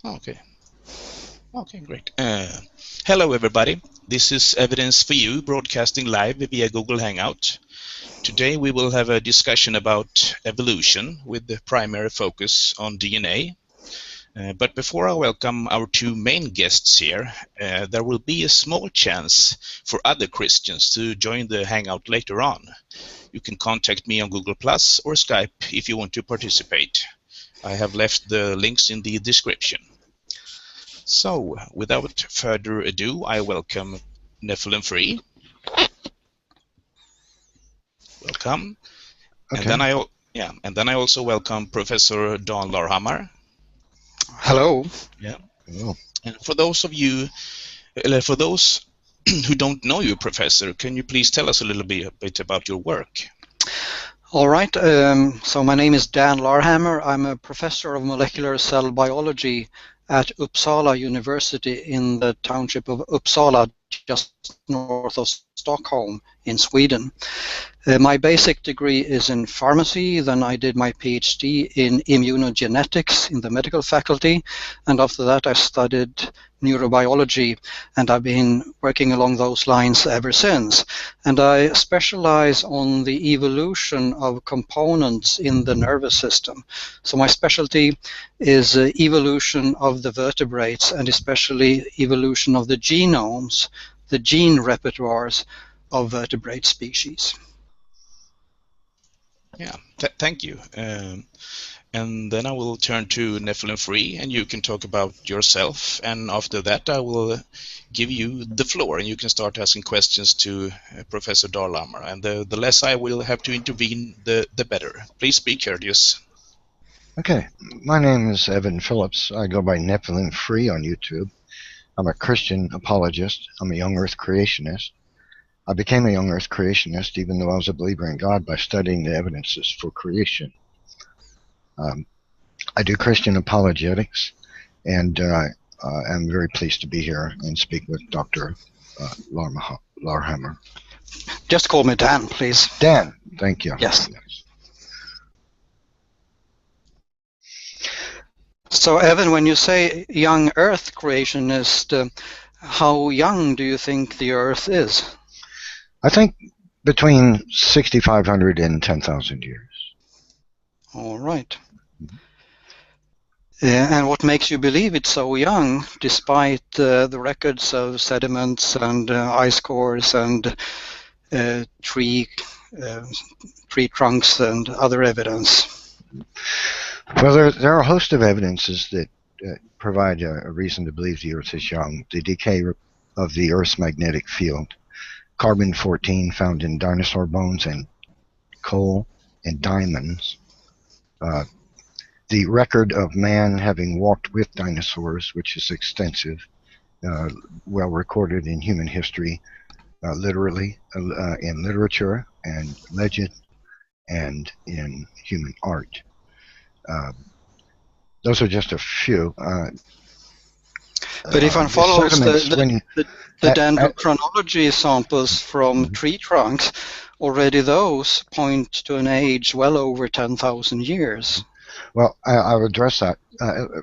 Okay. Okay, great. Hello, everybody. This is Evidence for You, broadcasting live via Google Hangout. Today we will have a discussion about evolution with the primary focus on DNA. But before I welcome our two main guests here, there will be a small chance for other Christians to join the Hangout later on. You can contact me on Google Plus or Skype if you want to participate. I have left the links in the description. So, without further ado, I welcome NephilimFree. Welcome. Okay. And then I also welcome Professor Don Larhammar. Hello. Yeah. Hello. And for those who don't know you, Professor, can you please tell us a little bit about your work? All right. So my name is Dan Larhammar. I'm a professor of molecular cell biology at Uppsala University in the township of Uppsala, just north of Stockholm in Sweden. My basic degree is in pharmacy. Then I did my PhD in immunogenetics in the medical faculty. And after that, I studied neurobiology, and I've been working along those lines ever since. And I specialize on the evolution of components in the nervous system. So my specialty is evolution of the vertebrates, and especially evolution of the genomes, the gene repertoires of vertebrate species. Yeah, thank you. And then I will turn to NephilimFree, and you can talk about yourself. And after that, I will give you the floor, and you can start asking questions to Professor Larhammar. And the less I will have to intervene, the better. Please speak, courteous. Okay. My name is Phillips. I go by NephilimFree on YouTube. I'm a Christian apologist. I'm a young Earth creationist. I became a young Earth creationist even though I was a believer in God by studying the evidences for creation. I do Christian apologetics, and I'm very pleased to be here and speak with Dr. Larhammar. Just call me Dan, please. Dan, thank you. Yes. So, Evan, when you say young Earth creationist, how young do you think the Earth is? I think between 6,500 and 10,000 years. All right. And what makes you believe it's so young, despite the records of sediments and ice cores and tree trunks and other evidence? Well, there are a host of evidences that provide a reason to believe the Earth is young. The decay of the Earth's magnetic field, carbon-14 found in dinosaur bones and coal and diamonds, the record of man having walked with dinosaurs, which is extensive, well recorded in human history, literally in literature and legend and in human art. Those are just a few. But if one follows the dendrochronology samples from tree trunks, already those point to an age well over 10,000 years. Well, I'll address that.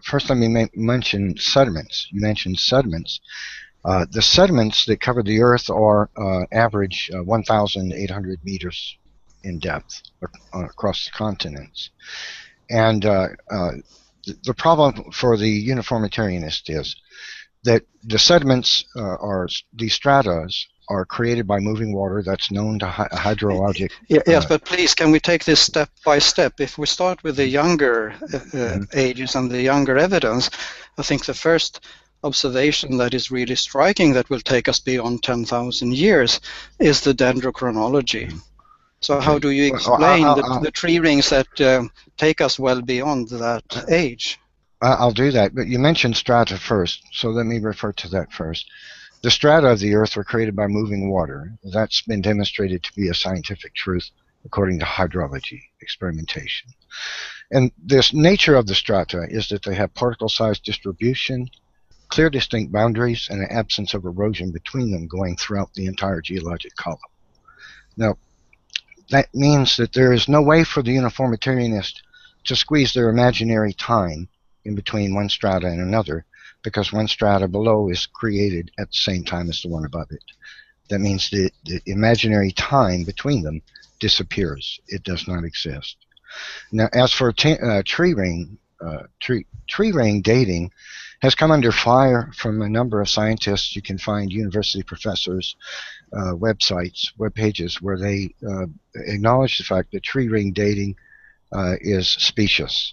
First, let me mention sediments. You mentioned sediments. The sediments that cover the Earth are average 1,800 meters in depth across the continents. And the problem for the uniformitarianist is that the sediments these stratas are created by moving water that's known to hydrologic. Yes, but please, can we take this step by step? If we start with the younger ages and the younger evidence, I think the first observation that is really striking that will take us beyond 10,000 years is the dendrochronology. So how do you explain the tree rings that take us well beyond that age? I'll do that, but you mentioned strata first, so let me refer to that first. The strata of the Earth were created by moving water. That's been demonstrated to be a scientific truth according to hydrology experimentation. And this nature of the strata is that they have particle size distribution, clear distinct boundaries, and an absence of erosion between them going throughout the entire geologic column. Now, that means that there is no way for the uniformitarianist to squeeze their imaginary time in between one strata and another, because one strata below is created at the same time as the one above it. That means the imaginary time between them disappears. It does not exist. Now, as for tree ring dating has come under fire from a number of scientists. You can find university professors' web pages where they acknowledge the fact that tree ring dating is specious,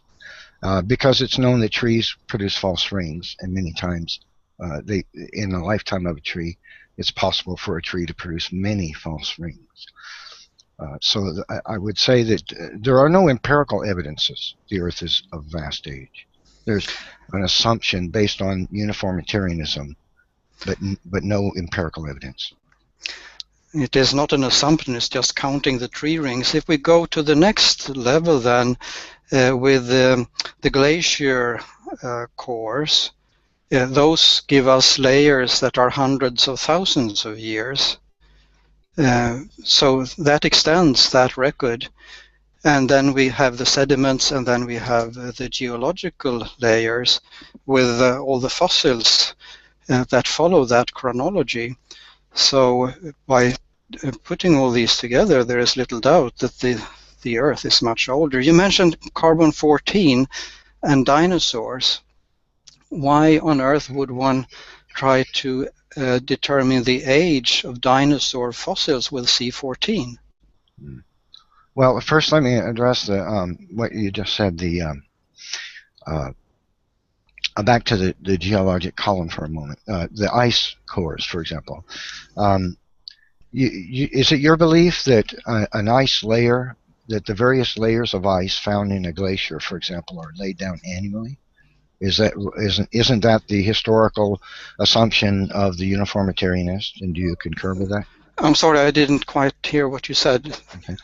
because it's known that trees produce false rings, and many times in the lifetime of a tree, it's possible for a tree to produce many false rings. So I would say that there are no empirical evidences the Earth is of vast age. There's an assumption based on uniformitarianism, but no empirical evidence. It is not an assumption, it's just counting the tree rings. If we go to the next level then, with the glacier cores, those give us layers that are hundreds of thousands of years. So that extends that record. And then we have the sediments, and then we have the geological layers with all the fossils that follow that chronology. So by putting all these together, there is little doubt that the Earth is much older. You mentioned carbon-14 and dinosaurs. Why on earth would one try to determine the age of dinosaur fossils with C14? Well, first let me address what you just said. Back to the geologic column for a moment. The ice cores, for example. Is it your belief that an ice layer, that the various layers of ice found in a glacier, for example, are laid down annually? Isn't that the historical assumption of the uniformitarianist, and do you concur with that? I'm sorry, I didn't quite hear what you said. Okay.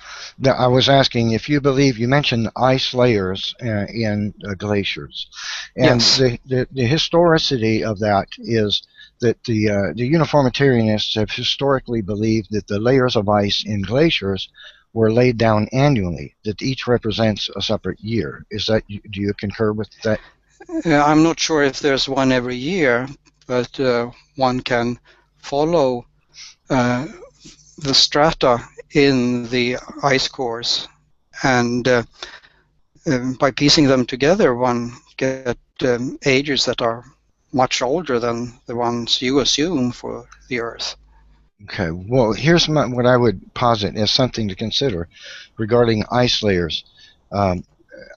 I was asking if you believe, you mentioned ice layers in glaciers, and yes. the historicity of that is that the uniformitarianists have historically believed that the layers of ice in glaciers were laid down annually, that each represents a separate year. Do you concur with that? I'm not sure if there's one every year, but one can follow the strata in the ice cores, and by piecing them together, one get ages that are much older than the ones you assume for the Earth. Okay, well, here's what I would posit as something to consider regarding ice layers.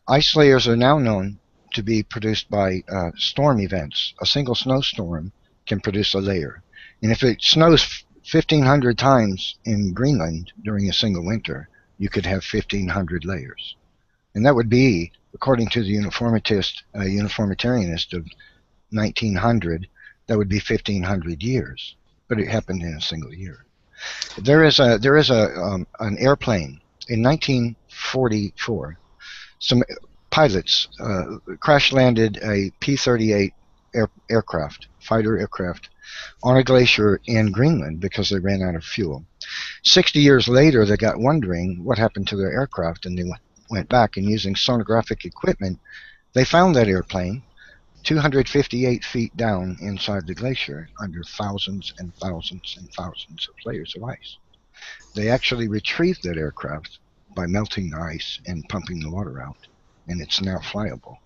Ice layers are now known to be produced by storm events. A single snowstorm can produce a layer. And if it snows 1,500 times in Greenland during a single winter, you could have 1,500 layers. And that would be, according to the uniformitarianist of 1900, that would be 1,500 years. But it happened in a single year. There is an airplane in 1944. Some pilots crash-landed a P-38 aircraft, fighter aircraft, on a glacier in Greenland because they ran out of fuel. 60 years later, they got wondering what happened to their aircraft, and they went back, and using sonographic equipment, they found that airplane 258 feet down inside the glacier under thousands and thousands and thousands of layers of ice. They actually retrieved that aircraft by melting the ice and pumping the water out, and it's now flyable.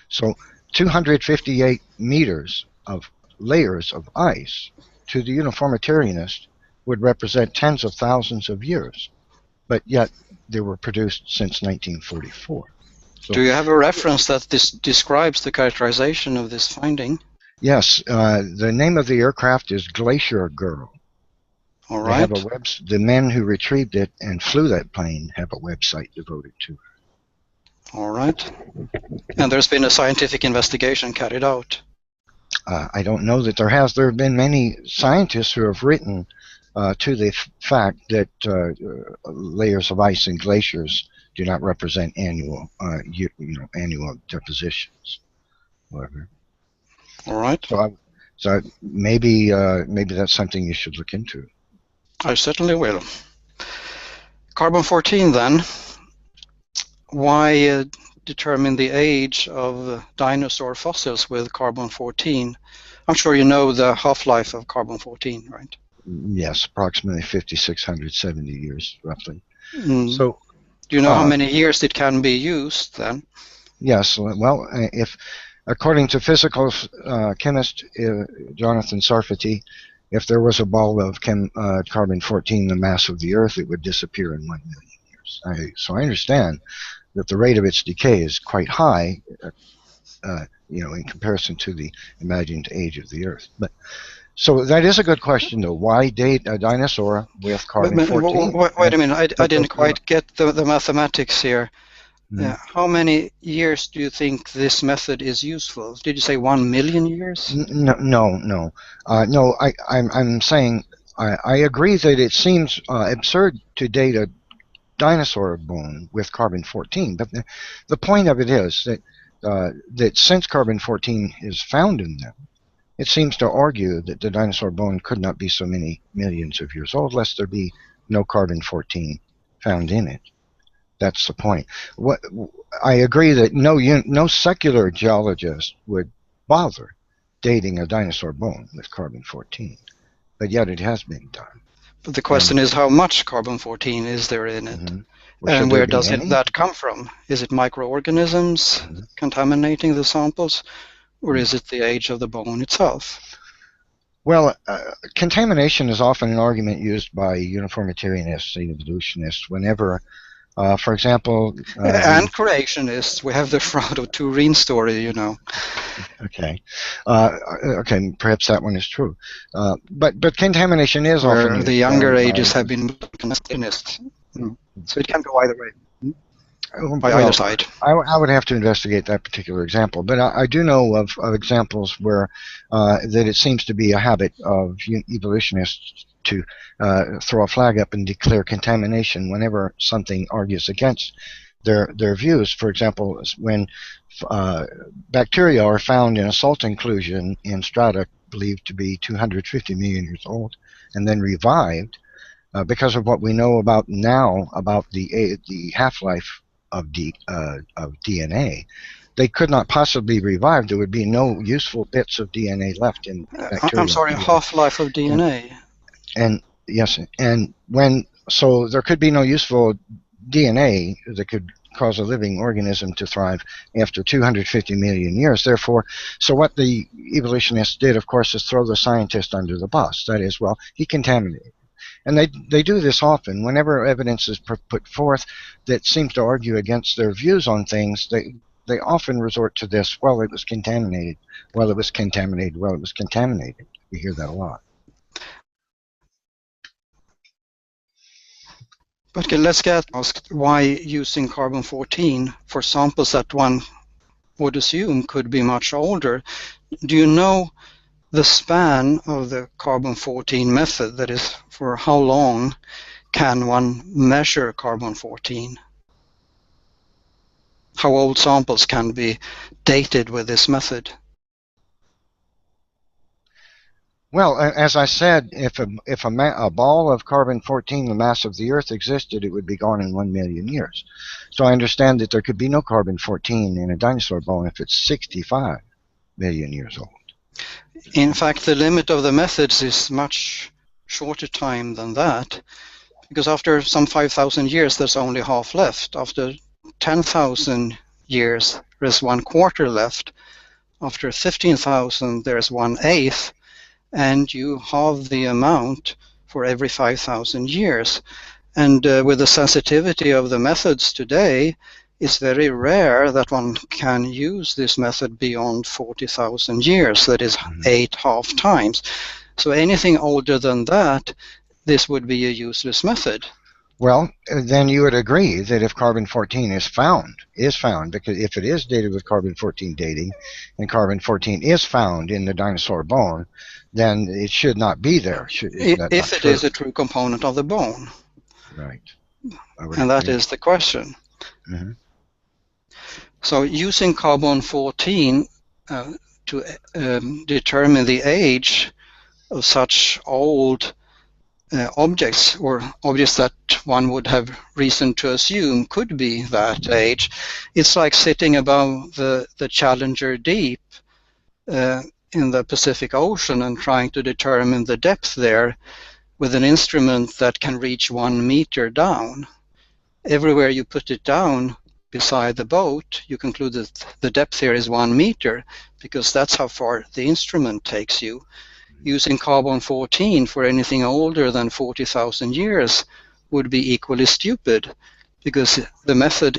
So 258 meters of layers of ice to the uniformitarianist would represent tens of thousands of years, but yet they were produced since 1944. So, do you have a reference that describes the characterization of this finding? Yes, the name of the aircraft is Glacier Girl. All right. They have the men who retrieved it and flew that plane have a website devoted to it. All right. And there's been a scientific investigation carried out? I don't know that there has. There have been many scientists who have written to the fact that layers of ice in glaciers do not represent annual depositions. Whatever. All right. So maybe that's something you should look into. I certainly will. Carbon-14 then. Why determine the age of dinosaur fossils with carbon-14? I'm sure you know the half-life of carbon-14, right? Yes, approximately 5,670 years, roughly. Mm. So, Do you know how many years it can be used then? yes, well, if according to physical chemist Jonathan Sarfati, if there was a ball of carbon-14 the mass of the Earth, it would disappear in 1 million years. So I understand that the rate of its decay is quite high, in comparison to the imagined age of the Earth. But so that is a good question, though. Why date a dinosaur with carbon-14? Wait a minute, I didn't quite get the mathematics here. How many years do you think this method is useful? Did you say 1 million years? No. I'm saying I agree that it seems absurd to date a dinosaur bone with carbon-14, but the point of it is that since carbon-14 is found in them, it seems to argue that the dinosaur bone could not be so many millions of years old, lest there be no carbon-14 found in it. That's the point. I agree that no secular geologist would bother dating a dinosaur bone with carbon-14, but yet it has been done. But the question is, how much carbon-14 is there in it? And where does that come from? Is it microorganisms contaminating the samples, or is it the age of the bone itself? Well, contamination is often an argument used by uniformitarianists and evolutionists whenever, for example... and creationists. We have the Shroud of Turin story, you know. Okay. Okay, perhaps that one is true. But contamination is often used the younger ages have been contaminist. So it can go either way. By either side. I would have to investigate that particular example, but I do know of examples where that it seems to be a habit of evolutionists to throw a flag up and declare contamination whenever something argues against their views. For example, when bacteria are found in a salt inclusion in strata believed to be 250 million years old and then revived, because of what we know about now about the half-life of DNA, they could not possibly revive. There would be no useful bits of DNA left in bacteria. I'm sorry, half-life of DNA. And yes, and so there could be no useful DNA that could cause a living organism to thrive after 250 million years. Therefore, so what the evolutionists did, of course, is throw the scientist under the bus. That is, well, he contaminated. And they do this often. Whenever evidence is put forth that seems to argue against their views on things, they often resort to this, well, it was contaminated. Well, it was contaminated. Well, it was contaminated. We hear that a lot. But let's get asked why using carbon-14 for samples that one would assume could be much older. Do you know the span of the carbon-14 method? That is, for how long can one measure carbon-14? How old samples can be dated with this method? Well, as I said, if a ball of carbon-14, the mass of the Earth, existed, it would be gone in 1 million years. So I understand that there could be no carbon-14 in a dinosaur bone if it's 65 million years old. In fact, the limit of the methods is much shorter time than that, because after some 5,000 years, there's only half left. After 10,000 years, there's 1/4 left. After 15,000, there's 1/8. And you halve the amount for every 5,000 years. And with the sensitivity of the methods today, it's very rare that one can use this method beyond 40,000 years, that is 8 half times. So anything older than that, this would be a useless method. Well, then you would agree that if carbon-14 is found, because if it is dated with carbon-14 dating, and carbon-14 is found in the dinosaur bone, then it should not be there. If it is a true component of the bone. Right. And that is the question. So using carbon-14 to determine the age of such old objects, or objects that one would have reason to assume could be that age. It's like sitting above the Challenger Deep in the Pacific Ocean and trying to determine the depth there with an instrument that can reach 1 meter down. Everywhere you put it down beside the boat, you conclude that the depth here is 1 meter, because that's how far the instrument takes you. Using carbon-14 for anything older than 40,000 years would be equally stupid, because the method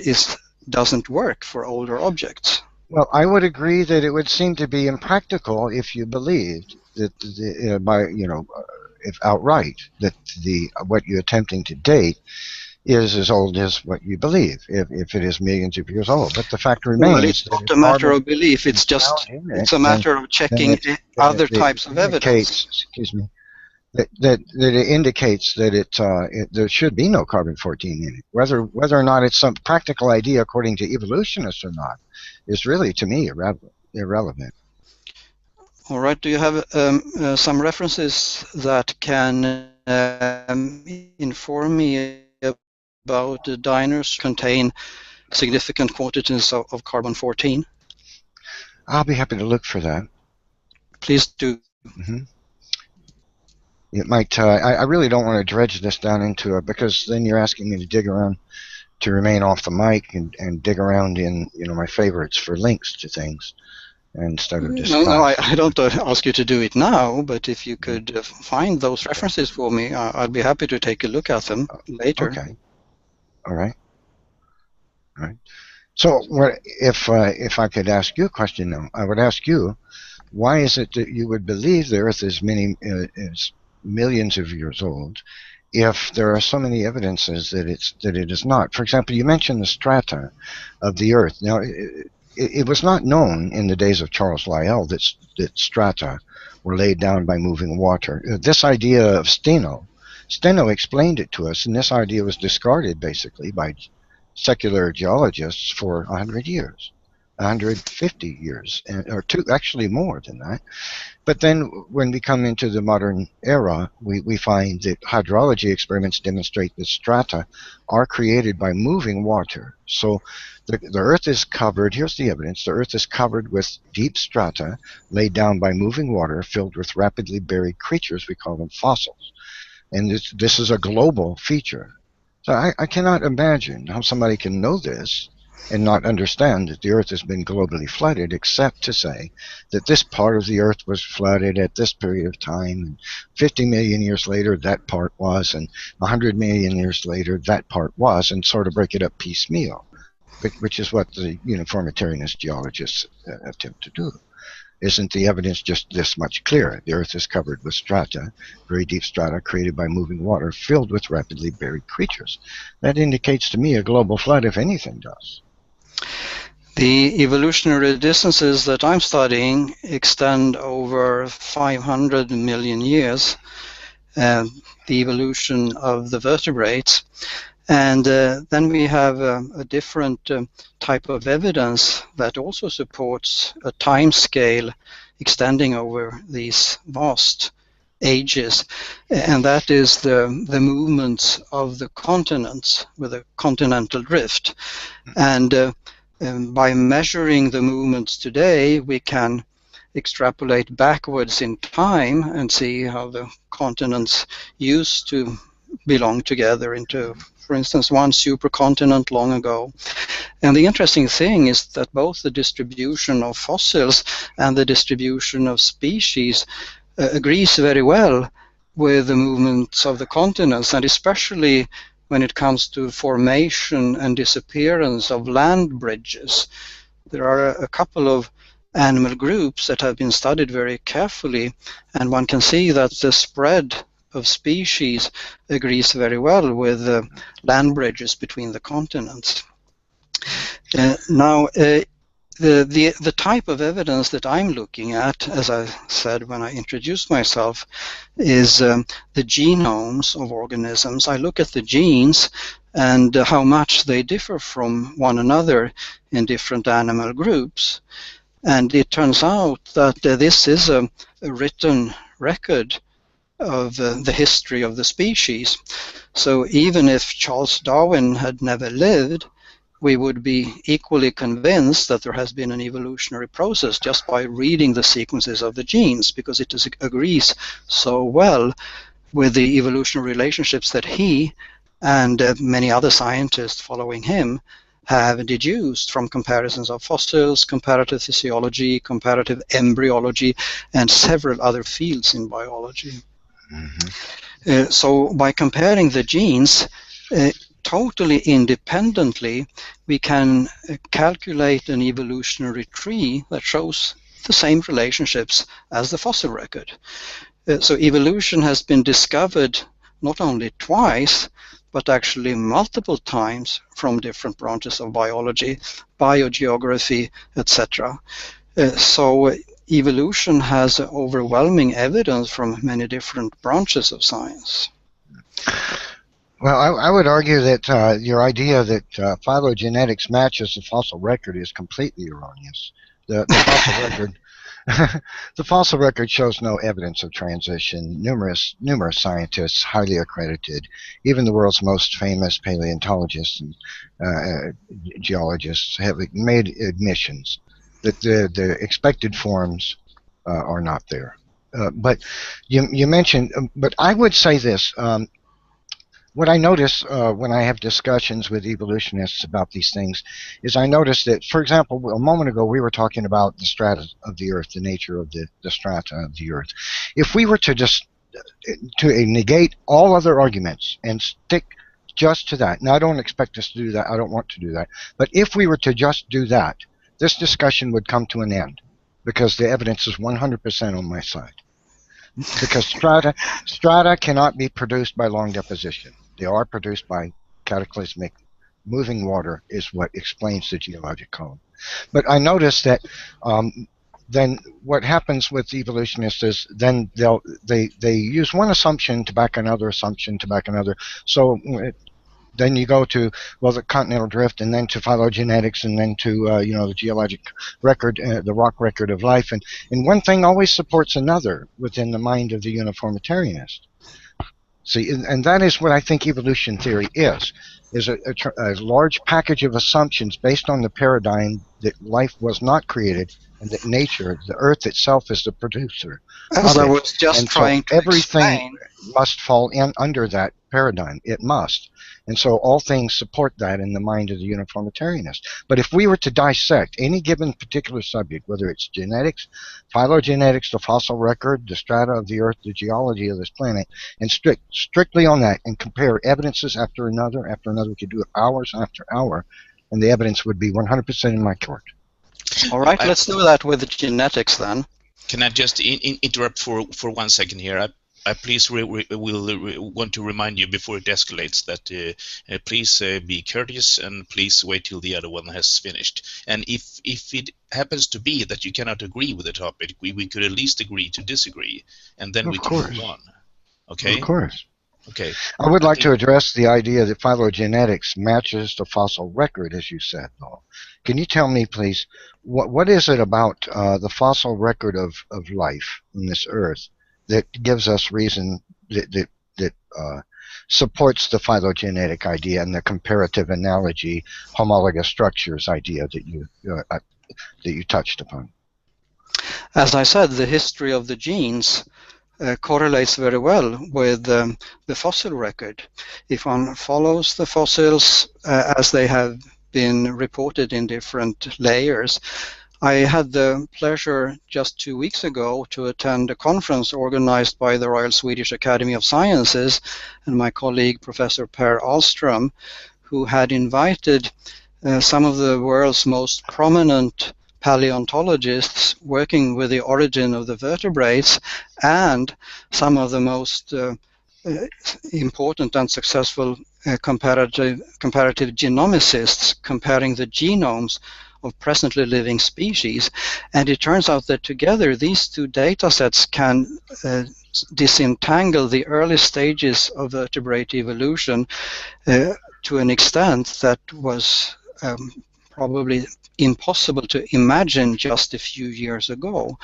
doesn't work for older objects. Well, I would agree that it would seem to be impractical if you believed that, if outright, that what you're attempting to date is as old as what you believe, if it is millions of years old. But the fact remains, well, it's not a matter of belief. It's a matter of checking other types of evidence. Excuse me. That it indicates that there should be no carbon-14 in it. Whether or not it's some practical idea according to evolutionists or not is really, to me, irrelevant. All right. Do you have some references that can inform me about the dinosaurs contain significant quantities of carbon-14? I'll be happy to look for that. Please do. Mm-hmm. It might. I really don't want to dredge this down into it, because then you're asking me to dig around, to remain off the mic and dig around in my favorites for links to things instead of just. No, I don't ask you to do it now, but if you could find those references for me, I'd be happy to take a look at them later. Okay. All right. So, if I could ask you a question now, I would ask you, why is it that you would believe the Earth is millions of years old, if there are so many evidences that it is not? For example, you mentioned the strata of the Earth. Now, it was not known in the days of Charles Lyell that strata were laid down by moving water. This idea of Steno explained it to us, and this idea was discarded basically by secular geologists for 100 years, 150 years, or actually more than that. But then when we come into the modern era, we find that hydrology experiments demonstrate that strata are created by moving water. So the Earth is covered, here's the evidence, the Earth is covered with deep strata laid down by moving water filled with rapidly buried creatures. We call them fossils. And this is a global feature. So I cannot imagine how somebody can know this and not understand that the Earth has been globally flooded, except to say that this part of the Earth was flooded at this period of time, and 50 million years later that part was, and 100 million years later that part was, and sort of break it up piecemeal, which is what the uniformitarianist geologists attempt to do. Isn't the evidence just this much clearer? The Earth is covered with strata, very deep strata created by moving water filled with rapidly buried creatures. That indicates to me a global flood, if anything does. The evolutionary distances that I'm studying extend over 500 million years, the evolution of the vertebrates. And then we have a different type of evidence that also supports a time scale extending over these vast ages, and that is the movements of the continents with a continental drift. And by measuring the movements today, we can extrapolate backwards in time and see how the continents used to belong together into, for instance, one supercontinent long ago. And the interesting thing is that both the distribution of fossils and the distribution of species agrees very well with the movements of the continents, and especially when it comes to formation and disappearance of land bridges. There are a couple of animal groups that have been studied very carefully, and one can see that the spread of species agrees very well with land bridges between the continents. Now, the type of evidence that I'm looking at, as I said when I introduced myself, is the genomes of organisms. I look at the genes and how much they differ from one another in different animal groups. And it turns out that this is a written record of the history of the species. So even if Charles Darwin had never lived, we would be equally convinced that there has been an evolutionary process just by reading the sequences of the genes, because it agrees so well with the evolutionary relationships that he and many other scientists following him have deduced from comparisons of fossils, comparative physiology, comparative embryology, and several other fields in biology. Mm-hmm. So by comparing the genes totally independently, we can calculate an evolutionary tree that shows the same relationships as the fossil record. So evolution has been discovered not only twice, but actually multiple times from different branches of biology, biogeography, etc. So evolution has overwhelming evidence from many different branches of science. Well, I would argue that your idea that phylogenetics matches the fossil record is completely erroneous. The fossil record, the fossil record shows no evidence of transition. Numerous scientists, highly accredited, even the world's most famous paleontologists and geologists, have made admissions that the expected forms are not there. But you mentioned, but I would say this. What I notice when I have discussions with evolutionists about these things is I notice that, for example, a moment ago we were talking about the strata of the Earth, the nature of the strata of the Earth. If we were to just negate all other arguments and stick just to that, now I don't expect us to do that, I don't want to do that, but if we were to just do that, this discussion would come to an end because the evidence is 100% on my side. Because strata cannot be produced by long deposition. They are produced by cataclysmic moving water is what explains the geologic column. But I notice that then what happens with evolutionists is then they use one assumption to back another assumption to back another. So then you go to, well, the continental drift, and then to phylogenetics, and then to the geologic record, the rock record of life, and one thing always supports another within the mind of the uniformitarianist. See, and that is what I think evolution theory is a large package of assumptions based on the paradigm that life was not created and that nature, the earth itself, is the producer. As I was just trying to everything explain, must fall in under that paradigm. It must. And so all things support that in the mind of the uniformitarianist. But if we were to dissect any given particular subject, whether it's genetics, phylogenetics, the fossil record, the strata of the Earth, the geology of this planet, and strictly on that, and compare evidences after another, we could do it hours after hour, and the evidence would be 100% in my court. All right, let's do that with genetics then. Can I just interrupt for 1 second here? I please will want to remind you before it escalates that please be courteous and please wait till the other one has finished. And if it happens to be that you cannot agree with the topic, we could at least agree to disagree, and then we can move on. Okay? Of course. Okay. I would like to address the idea that phylogenetics matches the fossil record, as you said, though. Can you tell me, please, what is it about the fossil record of life on this Earth that gives us reason that supports the phylogenetic idea and the comparative analogy homologous structures idea that you touched upon? As I said, the history of the genes correlates very well with the fossil record. If one follows the fossils as they have been reported in different layers. I had the pleasure just 2 weeks ago to attend a conference organized by the Royal Swedish Academy of Sciences and my colleague Professor Per Ahlström, who had invited some of the world's most prominent paleontologists working with the origin of the vertebrates and some of the most important and successful comparative genomicists comparing the genomes of presently living species. And it turns out that together these two data sets can disentangle the early stages of vertebrate evolution to an extent that was probably impossible to imagine just a few years ago.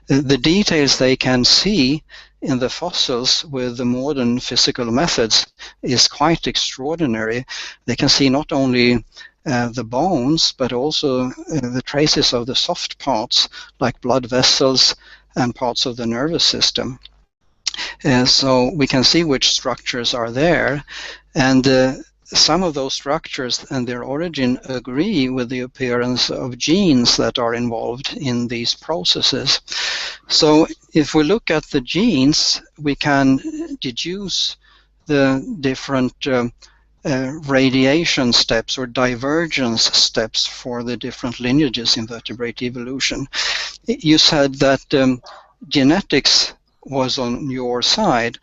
The details they can see in the fossils with the modern physical methods is quite extraordinary. They can see not only the bones, but also the traces of the soft parts like blood vessels and parts of the nervous system. So we can see which structures are there, and some of those structures and their origin agree with the appearance of genes that are involved in these processes. So if we look at the genes, we can deduce the different radiation steps or divergence steps for the different lineages in vertebrate evolution. You said that genetics was on your side.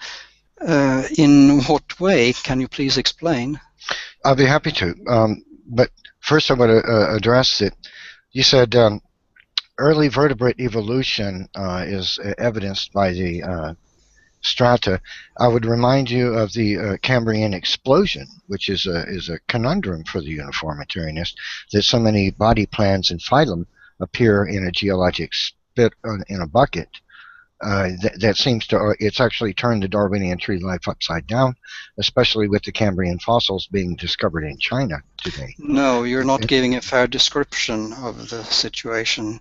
In what way? Can you please explain? I'll be happy to. But first I want to address it. You said early vertebrate evolution is evidenced by the strata. I would remind you of the Cambrian explosion, which is a conundrum for the uniformitarianist, that so many body plans and phylum appear in a geologic spit in a bucket. That seems to, it's actually turned the Darwinian tree life upside down, especially with the Cambrian fossils being discovered in China today. No, you're not giving a fair description of the situation.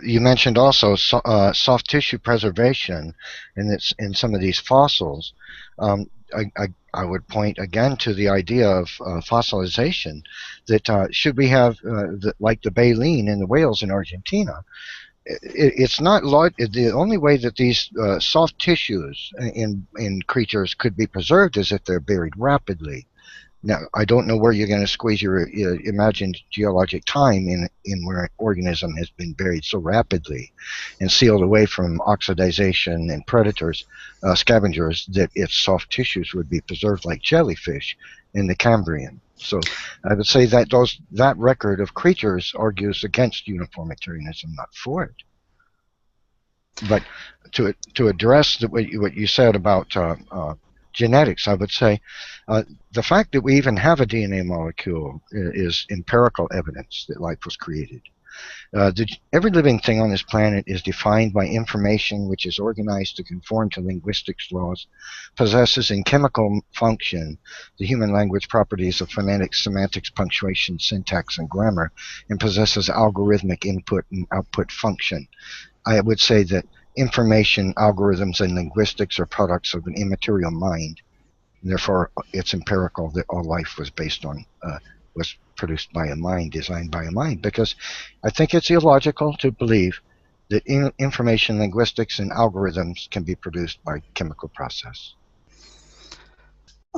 You mentioned also soft tissue preservation in some of these fossils. I would point again to the idea of fossilization, that should we have, like the baleen in the whales in Argentina, it's not the only way that these soft tissues in creatures could be preserved is if they're buried rapidly. Now, I don't know where you're going to squeeze your imagined geologic time in where an organism has been buried so rapidly and sealed away from oxidization and predators, scavengers, that its soft tissues would be preserved like jellyfish in the Cambrian. So I would say that that record of creatures argues against uniformitarianism, not for it. But to address what you said about genetics, I would say the fact that we even have a DNA molecule is empirical evidence that life was created. Every living thing on this planet is defined by information which is organized to conform to linguistics laws, possesses in chemical function the human language properties of phonetics, semantics, punctuation, syntax, and grammar, and possesses algorithmic input and output function. I would say that information, algorithms, and linguistics are products of an immaterial mind. And therefore, it's empirical that all life was based on, was produced by a mind, designed by a mind, because I think it's illogical to believe that information, linguistics, and algorithms can be produced by chemical process.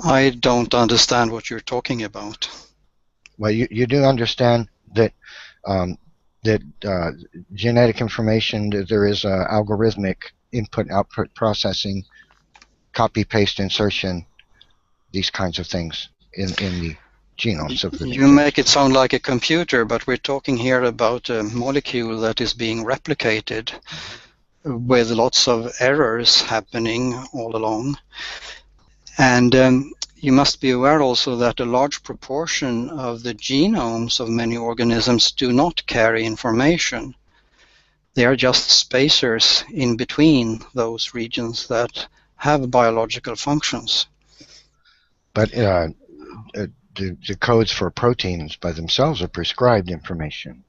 I don't understand what you're talking about. Well, you do understand that genetic information, that there is algorithmic input-output processing, copy-paste insertion, these kinds of things in the genomes of living You things. make it sound like a computer, but we're talking here about a molecule that is being replicated with lots of errors happening all along. And you must be aware also that a large proportion of the genomes of many organisms do not carry information. They are just spacers in between those regions that have biological functions. But the codes for proteins by themselves are prescribed information.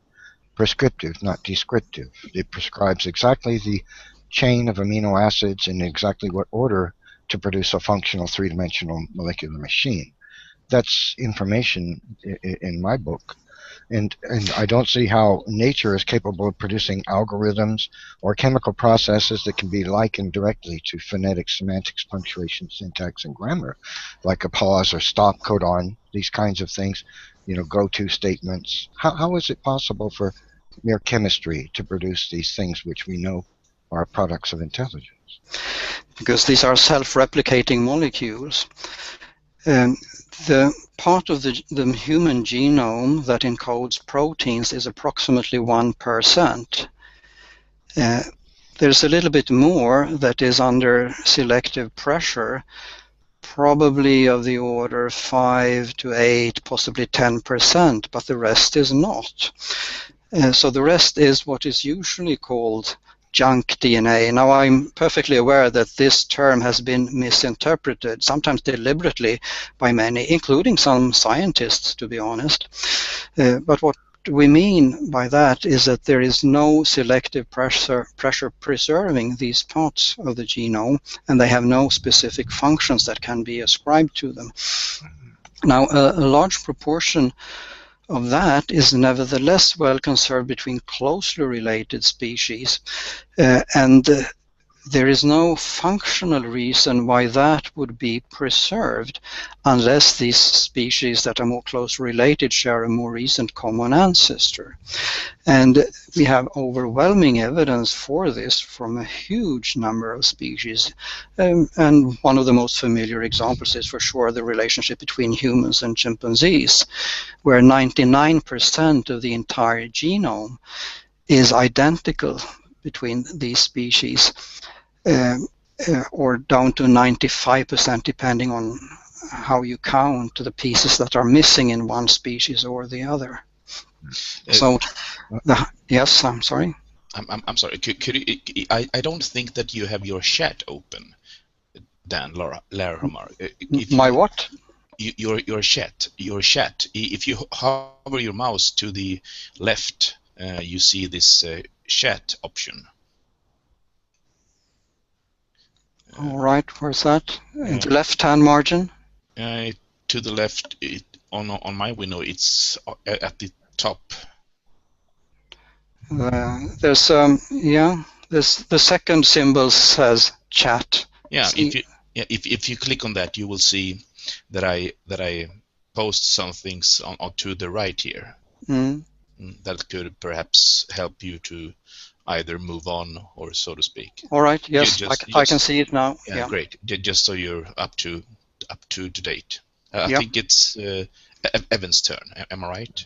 Prescriptive, not descriptive. It prescribes exactly the chain of amino acids in exactly what order to produce a functional three-dimensional molecular machine. That's information in my book. And I don't see how nature is capable of producing algorithms or chemical processes that can be likened directly to phonetics, semantics, punctuation, syntax, and grammar, like a pause or stop codon, these kinds of things, go-to statements. How is it possible for mere chemistry to produce these things which we know are products of intelligence? Because these are self-replicating molecules. The part of the human genome that encodes proteins is approximately 1%. There's a little bit more that is under selective pressure, probably of the order 5 to 8, possibly 10%, but the rest is not. So the rest is what is usually called junk DNA. Now, I'm perfectly aware that this term has been misinterpreted, sometimes deliberately, by many, including some scientists, to be honest. But what we mean by that is that there is no selective pressure preserving these parts of the genome, and they have no specific functions that can be ascribed to them. Now, a large proportion of that is nevertheless well conserved between closely related species, and there is no functional reason why that would be preserved unless these species that are more closely related share a more recent common ancestor. And we have overwhelming evidence for this from a huge number of species. And one of the most familiar examples is for sure the relationship between humans and chimpanzees, where 99% of the entire genome is identical between these species, or down to 95% depending on how you count the pieces that are missing in one species or the other. So, yes, I'm sorry. I'm sorry. Could you, I don't think that you have your chat open, Dan Larhammar. My what? Your chat. If you hover your mouse to the left, you see this chat option. All right, where's that? In the left-hand margin? To the left, on my window, it's at the top. There's the second symbol says chat. Yeah, if you click on that, you will see that I post some things on to the right here. That could perhaps help you to either move on or so to speak. All right. Yes, I can see it now. Yeah, great. Just so you're up to date. I think it's Evan's turn. Am I right?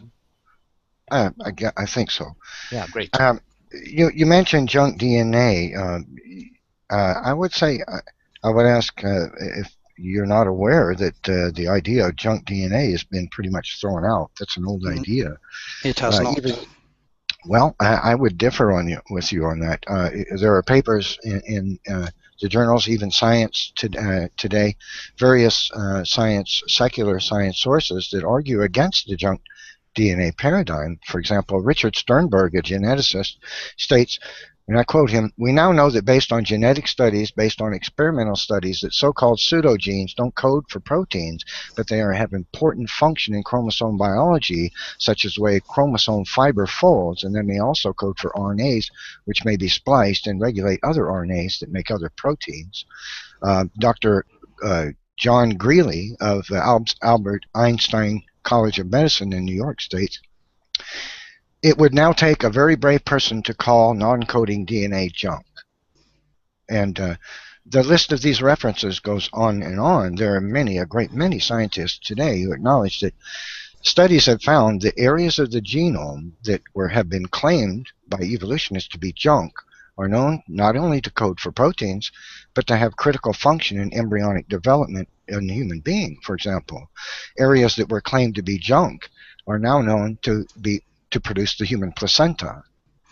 I think so. Yeah, great. You mentioned junk DNA. I would say I would ask if you're not aware that the idea of junk DNA has been pretty much thrown out. That's an old idea. It has not. Well, I would differ with you on that. There are papers in the journals, even Science today, various secular science sources that argue against the junk DNA paradigm. For example, Richard Sternberg, a geneticist, states, and I quote him, "We now know that based on genetic studies, based on experimental studies, that so-called pseudogenes don't code for proteins, but they have important function in chromosome biology, such as the way chromosome fiber folds, and then they also code for RNAs, which may be spliced and regulate other RNAs that make other proteins." Dr. John Greeley of Albert Einstein College of Medicine in New York states, "It would now take a very brave person to call non-coding DNA junk." And the list of these references goes on and on. There are a great many scientists today who acknowledge that studies have found that areas of the genome that have been claimed by evolutionists to be junk are known not only to code for proteins, but to have critical function in embryonic development in the human being. For example, areas that were claimed to be junk are now known to produce the human placenta.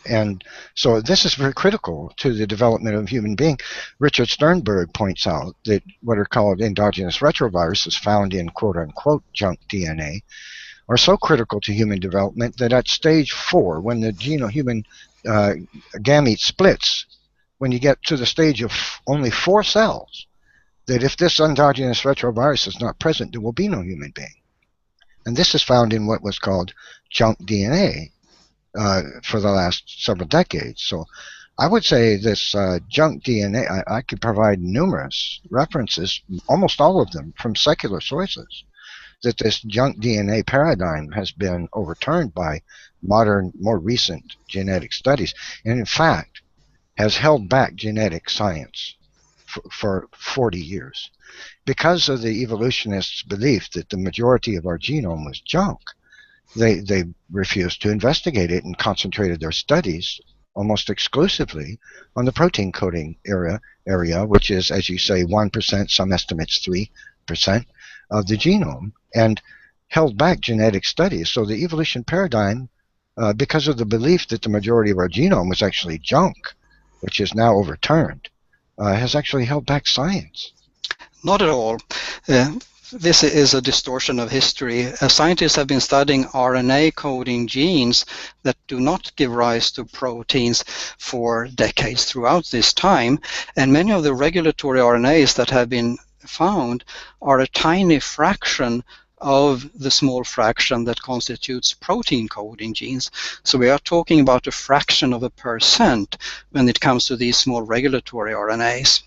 And so this is very critical to the development of a human being. Richard Sternberg points out that what are called endogenous retroviruses found in quote-unquote junk DNA are so critical to human development that at stage 4, when the human gamete splits, when you get to the stage of only 4 cells, that if this endogenous retrovirus is not present, there will be no human being. And this is found in what was called junk DNA for the last several decades. So I would say this junk DNA, I could provide numerous references, almost all of them from secular sources, that this junk DNA paradigm has been overturned by modern, more recent genetic studies, and in fact has held back genetic science for 40 years. Because of the evolutionists' belief that the majority of our genome was junk, they refused to investigate it and concentrated their studies almost exclusively on the protein coding area, which is, as you say, 1%, some estimates 3, 80% of the genome and held back genetic studies. So the evolution paradigm, because of the belief that the majority of our genome was actually junk, which is now overturned, has actually held back science. Not at all. This is a distortion of history. Scientists have been studying RNA coding genes that do not give rise to proteins for decades throughout this time, and many of the regulatory RNAs that have been found are a tiny fraction of the small fraction that constitutes protein coding genes. So we are talking about a fraction of a percent when it comes to these small regulatory RNAs.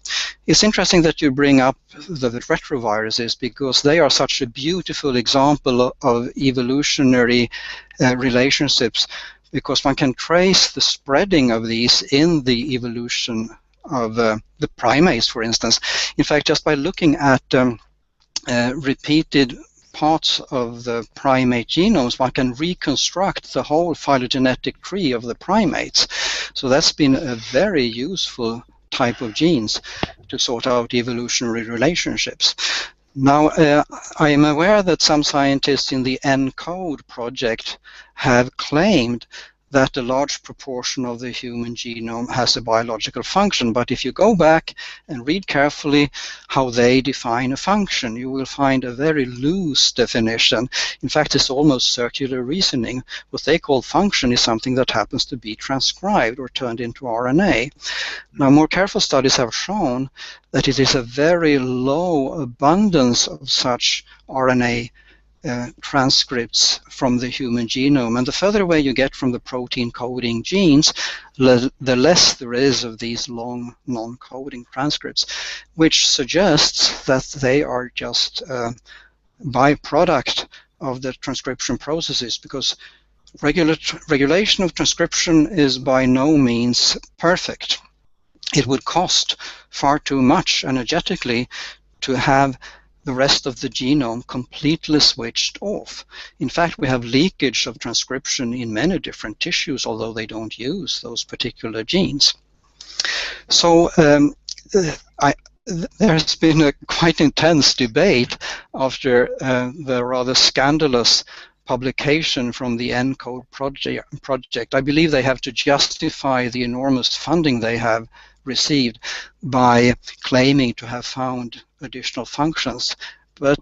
It's interesting that you bring up the retroviruses, because they are such a beautiful example of evolutionary relationships, because one can trace the spreading of these in the evolution of the primates, for instance. In fact, just by looking at repeated parts of the primate genomes, one can reconstruct the whole phylogenetic tree of the primates. So that's been a very useful type of genes to sort out evolutionary relationships. Now, I am aware that some scientists in the ENCODE project have claimed that a large proportion of the human genome has a biological function. But if you go back and read carefully how they define a function, you will find a very loose definition. In fact, it's almost circular reasoning. What they call function is something that happens to be transcribed or turned into RNA. Now, more careful studies have shown that it is a very low abundance of such RNA transcripts from the human genome. And the further away you get from the protein coding genes, the less there is of these long non-coding transcripts, which suggests that they are just a byproduct of the transcription processes, because regulation of transcription is by no means perfect. It would cost far too much energetically to have the rest of the genome completely switched off. In fact, we have leakage of transcription in many different tissues, although they don't use those particular genes. So there's been a quite intense debate after the rather scandalous publication from the ENCODE project. I believe they have to justify the enormous funding they have received by claiming to have found additional functions, but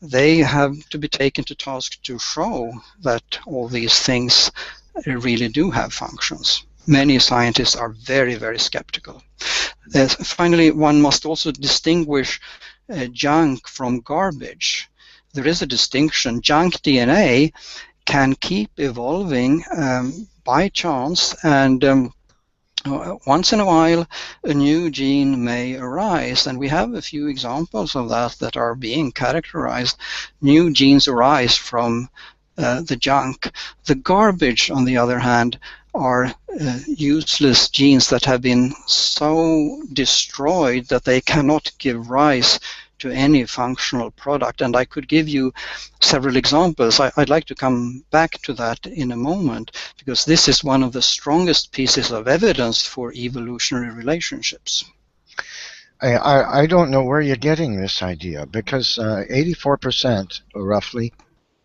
they have to be taken to task to show that all these things really do have functions. Many scientists are very, very skeptical. Finally, one must also distinguish junk from garbage. There is a distinction. Junk DNA can keep evolving by chance, and once in a while a new gene may arise, and we have a few examples of that are being characterized. New genes arise from the junk. The garbage, on the other hand, are useless genes that have been so destroyed that they cannot give rise to any functional product. And I could give you several examples. I'd like to come back to that in a moment, because this is one of the strongest pieces of evidence for evolutionary relationships. I don't know where you're getting this idea, because 84% roughly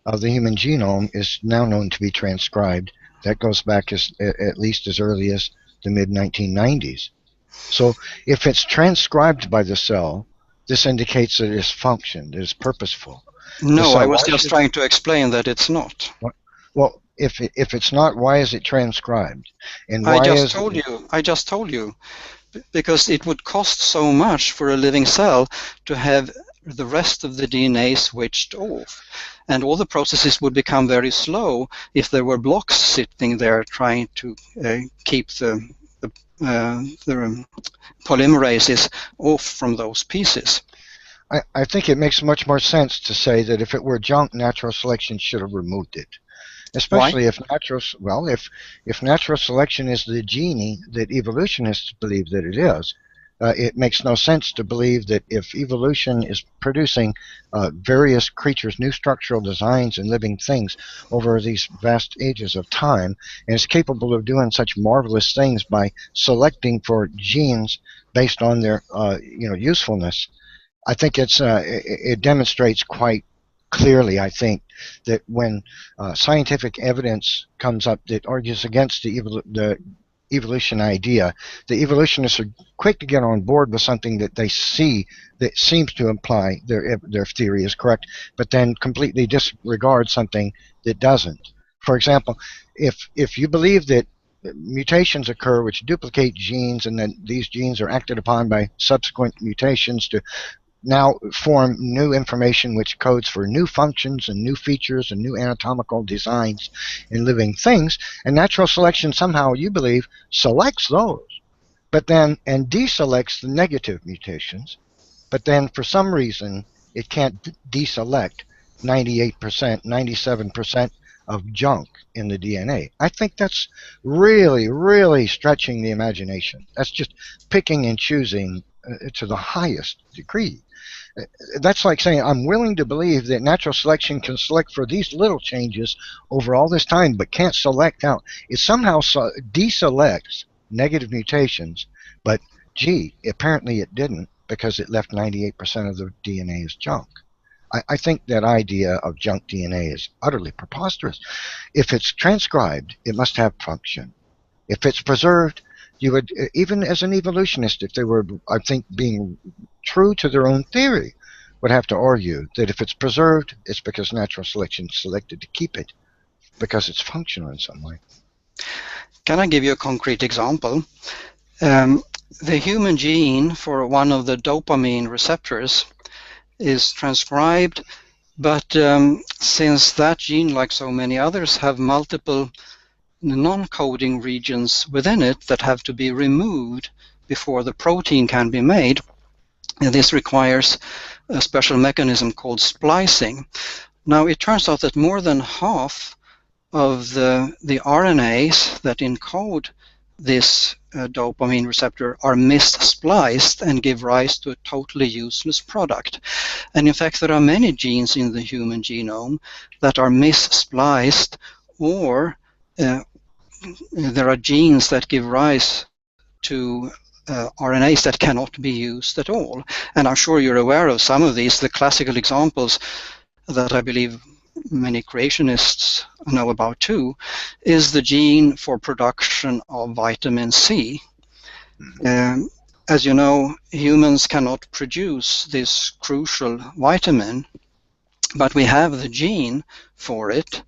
of the human genome is now known to be transcribed. That goes back at least as early as the mid-1990s. So if it's transcribed by the cell, this indicates that it is functioned, it is purposeful. No, I was just trying to explain that it's not. Well, if it's not, why is it transcribed? And why I just told you, because it would cost so much for a living cell to have the rest of the DNA switched off, and all the processes would become very slow if there were blocks sitting there trying to keep the polymerases off from those pieces. I think it makes much more sense to say that if it were junk, natural selection should have removed it. Especially if natural selection is the genie that evolutionists believe that it is, it makes no sense to believe that if evolution is producing various creatures, new structural designs and living things over these vast ages of time, and is capable of doing such marvelous things by selecting for genes based on their usefulness, I think it demonstrates quite clearly, I think, that when scientific evidence comes up that argues against the evolution idea, the evolutionists are quick to get on board with something that they see that seems to imply their theory is correct, but then completely disregard something that doesn't. For example, if you believe that mutations occur which duplicate genes, and then these genes are acted upon by subsequent mutations to now form new information which codes for new functions and new features and new anatomical designs in living things, and natural selection somehow, you believe, selects those, but then and deselects the negative mutations, but then for some reason it can't deselect 98%, 97% of junk in the DNA. I think that's really, really stretching the imagination. That's just picking and choosing to the highest degree. That's like saying I'm willing to believe that natural selection can select for these little changes over all this time, but can't select out. It somehow deselects negative mutations, but gee, apparently it didn't, because it left 98% of the DNA as junk. I think that idea of junk DNA is utterly preposterous. If it's transcribed, it must have function. If it's preserved, you would, even as an evolutionist, if they were, I think, being true to their own theory, would have to argue that if it's preserved, it's because natural selection selected to keep it, because it's functional in some way. Can I give you a concrete example? The human gene for one of the dopamine receptors is transcribed, but since that gene, like so many others, have multiple non-coding regions within it that have to be removed before the protein can be made, and this requires a special mechanism called splicing. Now, it turns out that more than half of the RNAs that encode this dopamine receptor are mis-spliced and give rise to a totally useless product. And in fact, there are many genes in the human genome that are mis-spliced, or there are genes that give rise to RNAs that cannot be used at all. And I'm sure you're aware of some of these. The classical examples that I believe many creationists know about too is the gene for production of vitamin C. As you know, humans cannot produce this crucial vitamin, but we have the gene for it,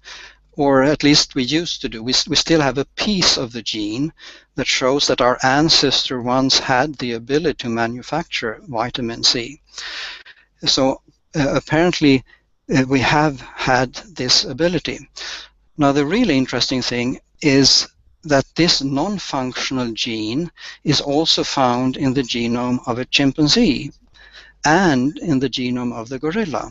or at least we used to do. We still have a piece of the gene that shows that our ancestor once had the ability to manufacture vitamin C. So apparently we have had this ability. Now, the really interesting thing is that this non-functional gene is also found in the genome of a chimpanzee and in the genome of the gorilla.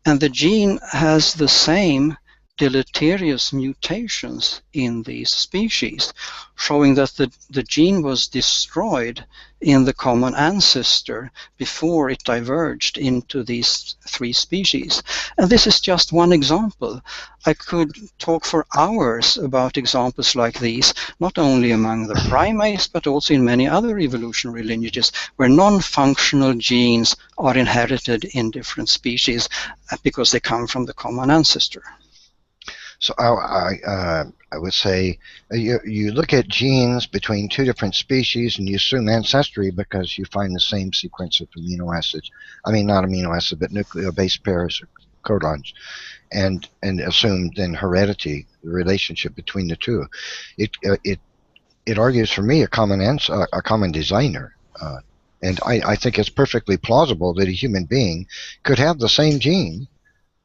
And the gene has the same deleterious mutations in these species, showing that the gene was destroyed in the common ancestor before it diverged into these three species. And this is just one example. I could talk for hours about examples like these, not only among the primates, but also in many other evolutionary lineages where non-functional genes are inherited in different species because they come from the common ancestor. So I would say you look at genes between two different species and you assume ancestry because you find the same sequence of amino acids. I mean, not amino acid, but nucleobase pairs or codons, and assume then heredity, the relationship between the two. It argues for me a common designer. And I think it's perfectly plausible that a human being could have the same gene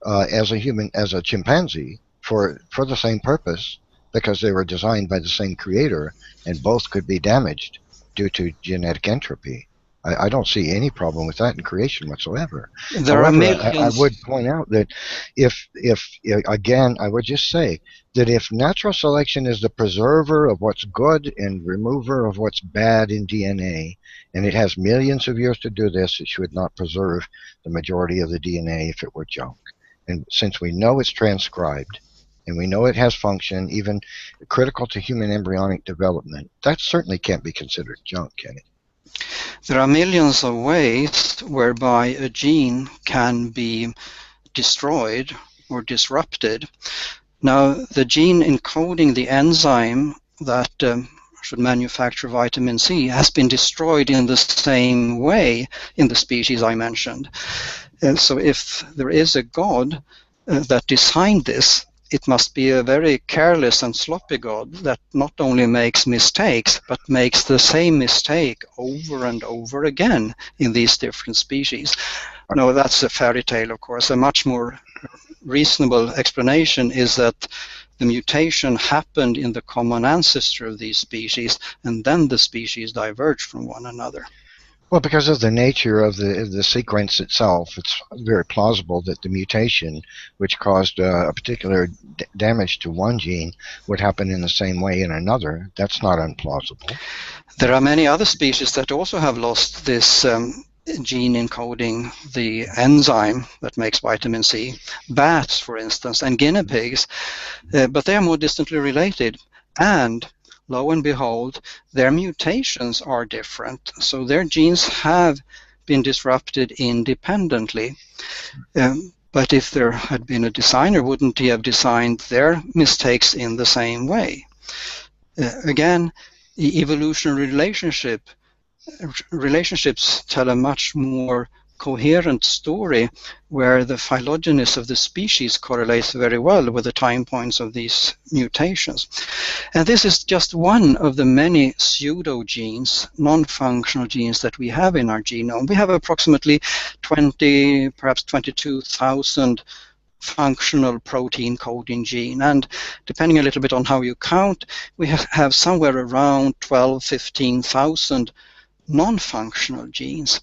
as a chimpanzee for the same purpose, because they were designed by the same creator, and both could be damaged due to genetic entropy. I don't see any problem with that in creation whatsoever. However, I would point out that if again, I would just say that if natural selection is the preserver of what's good and remover of what's bad in DNA, and it has millions of years to do this, it should not preserve the majority of the DNA if it were junk. And since we know it's transcribed, and we know it has function, even critical to human embryonic development, that certainly can't be considered junk, can it? There are millions of ways whereby a gene can be destroyed or disrupted. Now, the gene encoding the enzyme that should manufacture vitamin C has been destroyed in the same way in the species I mentioned. So if there is a God that designed this, it must be a very careless and sloppy God that not only makes mistakes, but makes the same mistake over and over again in these different species. No, that's a fairy tale, of course. A much more reasonable explanation is that the mutation happened in the common ancestor of these species, and then the species diverged from one another. Well, because of the nature of the sequence itself, it's very plausible that the mutation, which caused a particular damage to one gene, would happen in the same way in another. That's not implausible. There are many other species that also have lost this gene encoding the enzyme that makes vitamin C. Bats, for instance, and guinea pigs, but they are more distantly related. And lo and behold, their mutations are different. So their genes have been disrupted independently. But if there had been a designer, wouldn't he have designed their mistakes in the same way? Again, the evolutionary relationships tell a much more coherent story where the phylogeny of the species correlates very well with the time points of these mutations. And this is just one of the many pseudogenes, non-functional genes that we have in our genome. We have approximately 20, perhaps 22,000 functional protein coding gene, and depending a little bit on how you count, we have somewhere around 12,000-15,000 non-functional genes.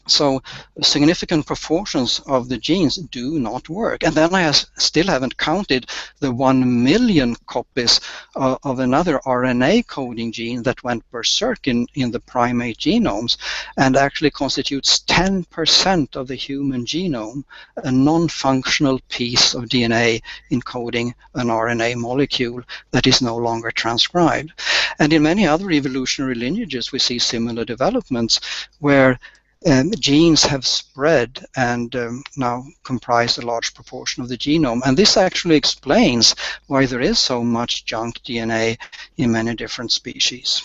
So significant proportions of the genes do not work. And then I still haven't counted the 1 million copies of another RNA coding gene that went berserk in the primate genomes and actually constitutes 10% of the human genome, a non-functional piece of DNA encoding an RNA molecule that is no longer transcribed. And in many other evolutionary lineages, we see similar developments where genes have spread and now comprise a large proportion of the genome. And this actually explains why there is so much junk DNA in many different species.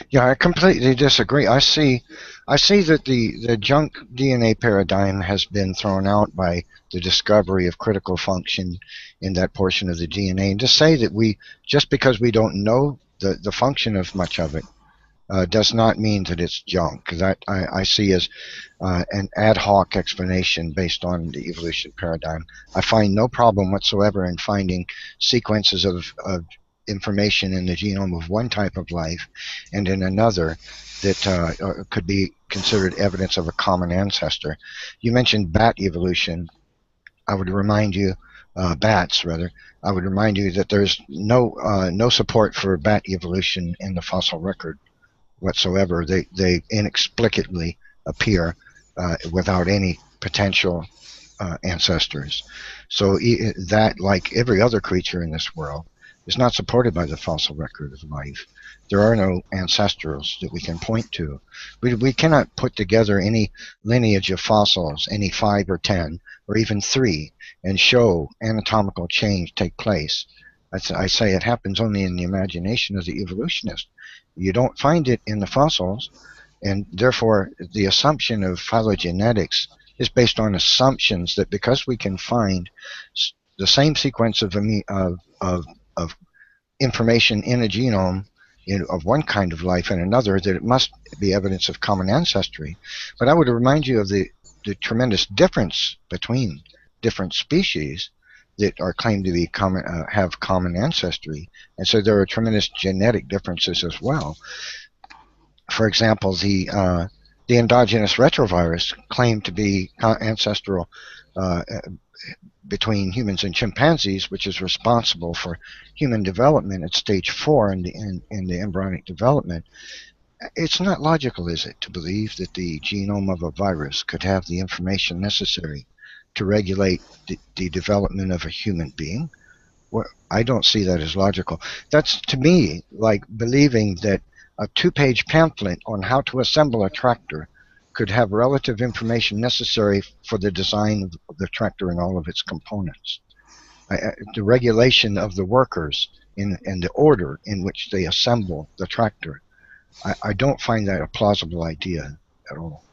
Yeah, I completely disagree. I see that the junk DNA paradigm has been thrown out by the discovery of critical function in that portion of the DNA. And to say that just because we don't know the function of much of it, does not mean that it's junk. That I see as an ad hoc explanation based on the evolution paradigm. I find no problem whatsoever in finding sequences of information in the genome of one type of life and in another that could be considered evidence of a common ancestor. You mentioned bat evolution. I would remind you, bats rather, I would remind you that there's no support for bat evolution in the fossil record whatsoever. They inexplicably appear without any potential ancestors. So that, like every other creature in this world, is not supported by the fossil record of life. There are no ancestrals that we can point to. We cannot put together any lineage of fossils, any 5 or 10, or even 3, and show anatomical change take place. I say it happens only in the imagination of the evolutionist. You don't find it in the fossils, and therefore the assumption of phylogenetics is based on assumptions that because we can find the same sequence of information in a genome of one kind of life and another, that it must be evidence of common ancestry. But I would remind you of the tremendous difference between different species that are claimed to be have common ancestry, and so there are tremendous genetic differences as well. For example, the endogenous retrovirus claimed to be ancestral between humans and chimpanzees, which is responsible for human development at stage 4 in the embryonic development. It's not logical, is it, to believe that the genome of a virus could have the information necessary to regulate the development of a human being? Well, I don't see that as logical. That's, to me, like believing that a 2-page pamphlet on how to assemble a tractor could have relative information necessary for the design of the tractor and all of its components. The regulation of the workers and the order in which they assemble the tractor. I don't find that a plausible idea at all.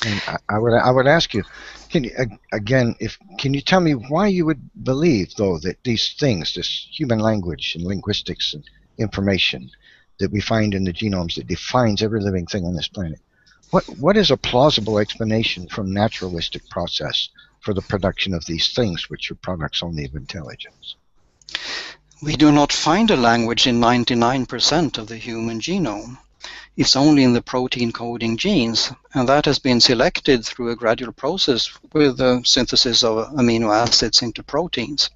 And I would ask you, can you tell me why you would believe, though, that these things, this human language and linguistics and information that we find in the genomes that defines every living thing on this planet, what is a plausible explanation from naturalistic process for the production of these things, which are products only of intelligence? We do not find a language in 99% of the human genome. It's only in the protein coding genes, and that has been selected through a gradual process with the synthesis of amino acids into proteins.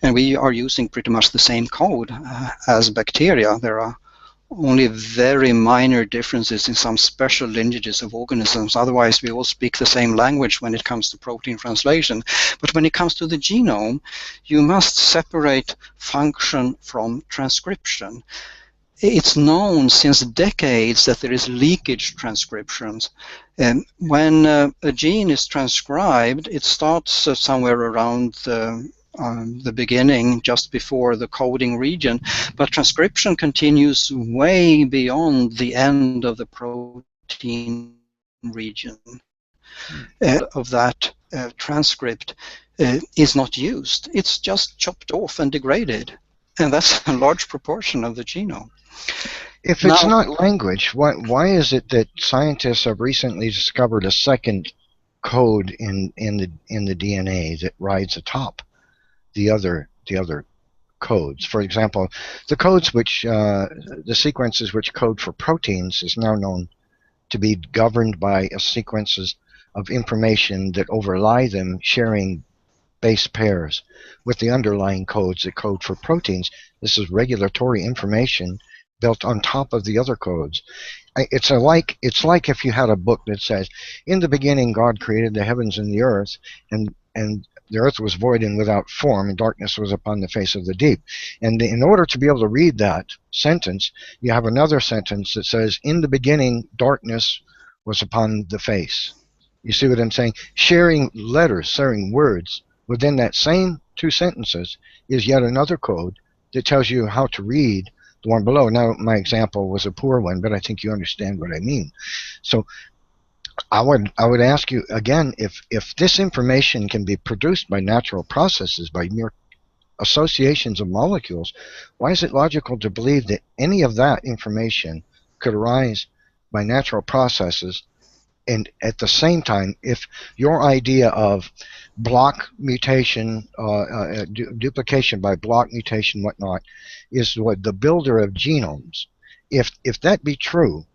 And we are using pretty much the same code as bacteria. There are only very minor differences in some special lineages of organisms. Otherwise, we all speak the same language when it comes to protein translation. But when it comes to the genome, you must separate function from transcription. It's known since decades that there is leakage transcriptions. When a gene is transcribed, it starts somewhere around the beginning, just before the coding region, but transcription continues way beyond the end of the protein region. Of that transcript is not used. It's just chopped off and degraded, and that's a large proportion of the genome. If it's not language, why is it that scientists have recently discovered a second code in the DNA that rides atop the other codes? For example, the codes which the sequences which code for proteins is now known to be governed by sequences of information that overlie them, sharing base pairs with the underlying codes that code for proteins. This is regulatory information built on top of the other codes. It's like if you had a book that says, "In the beginning, God created the heavens and the earth, and the earth was void and without form, and darkness was upon the face of the deep." And in order to be able to read that sentence, you have another sentence that says, "In the beginning, darkness was upon the face." You see what I'm saying? Sharing letters, sharing words within that same two sentences is yet another code that tells you how to read the one below. Now, my example was a poor one, but I think you understand what I mean. So I would ask you again, if this information can be produced by natural processes, by mere associations of molecules, why is it logical to believe that any of that information could arise by natural processes? And at the same time, if your idea of block mutation, duplication by block mutation, whatnot, is what the builder of genomes, if that be true,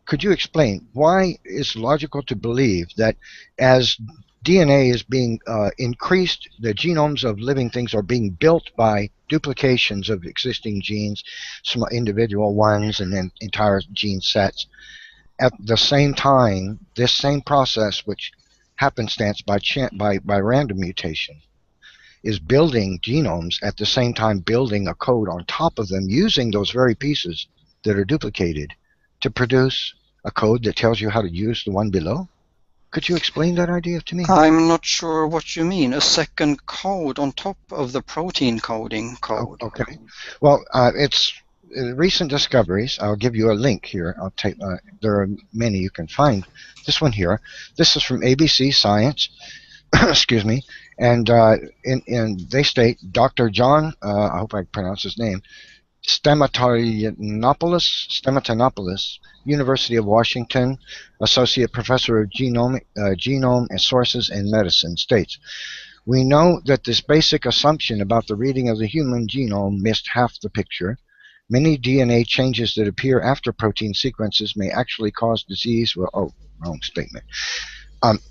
could you explain why it's logical to believe that as DNA is being increased, the genomes of living things are being built by duplications of existing genes, some individual ones, and then entire gene sets? At the same time, this same process, which happenstance by random mutation, is building genomes at the same time building a code on top of them using those very pieces that are duplicated to produce a code that tells you how to use the one below? Could you explain that idea to me? I'm not sure what you mean. A second code on top of the protein coding code. Oh, okay. Well, it's recent discoveries. I'll give you a link here. There are many you can find. This one here. This is from ABC Science. Excuse me. And they state Dr. John, I hope I pronounce his name, Stamatonopoulos, University of Washington, Associate Professor of Genome and Sources in Medicine, states, "We know that this basic assumption about the reading of the human genome missed half the picture. Many DNA changes that appear after protein sequences may actually cause disease." Well, oh, wrong statement.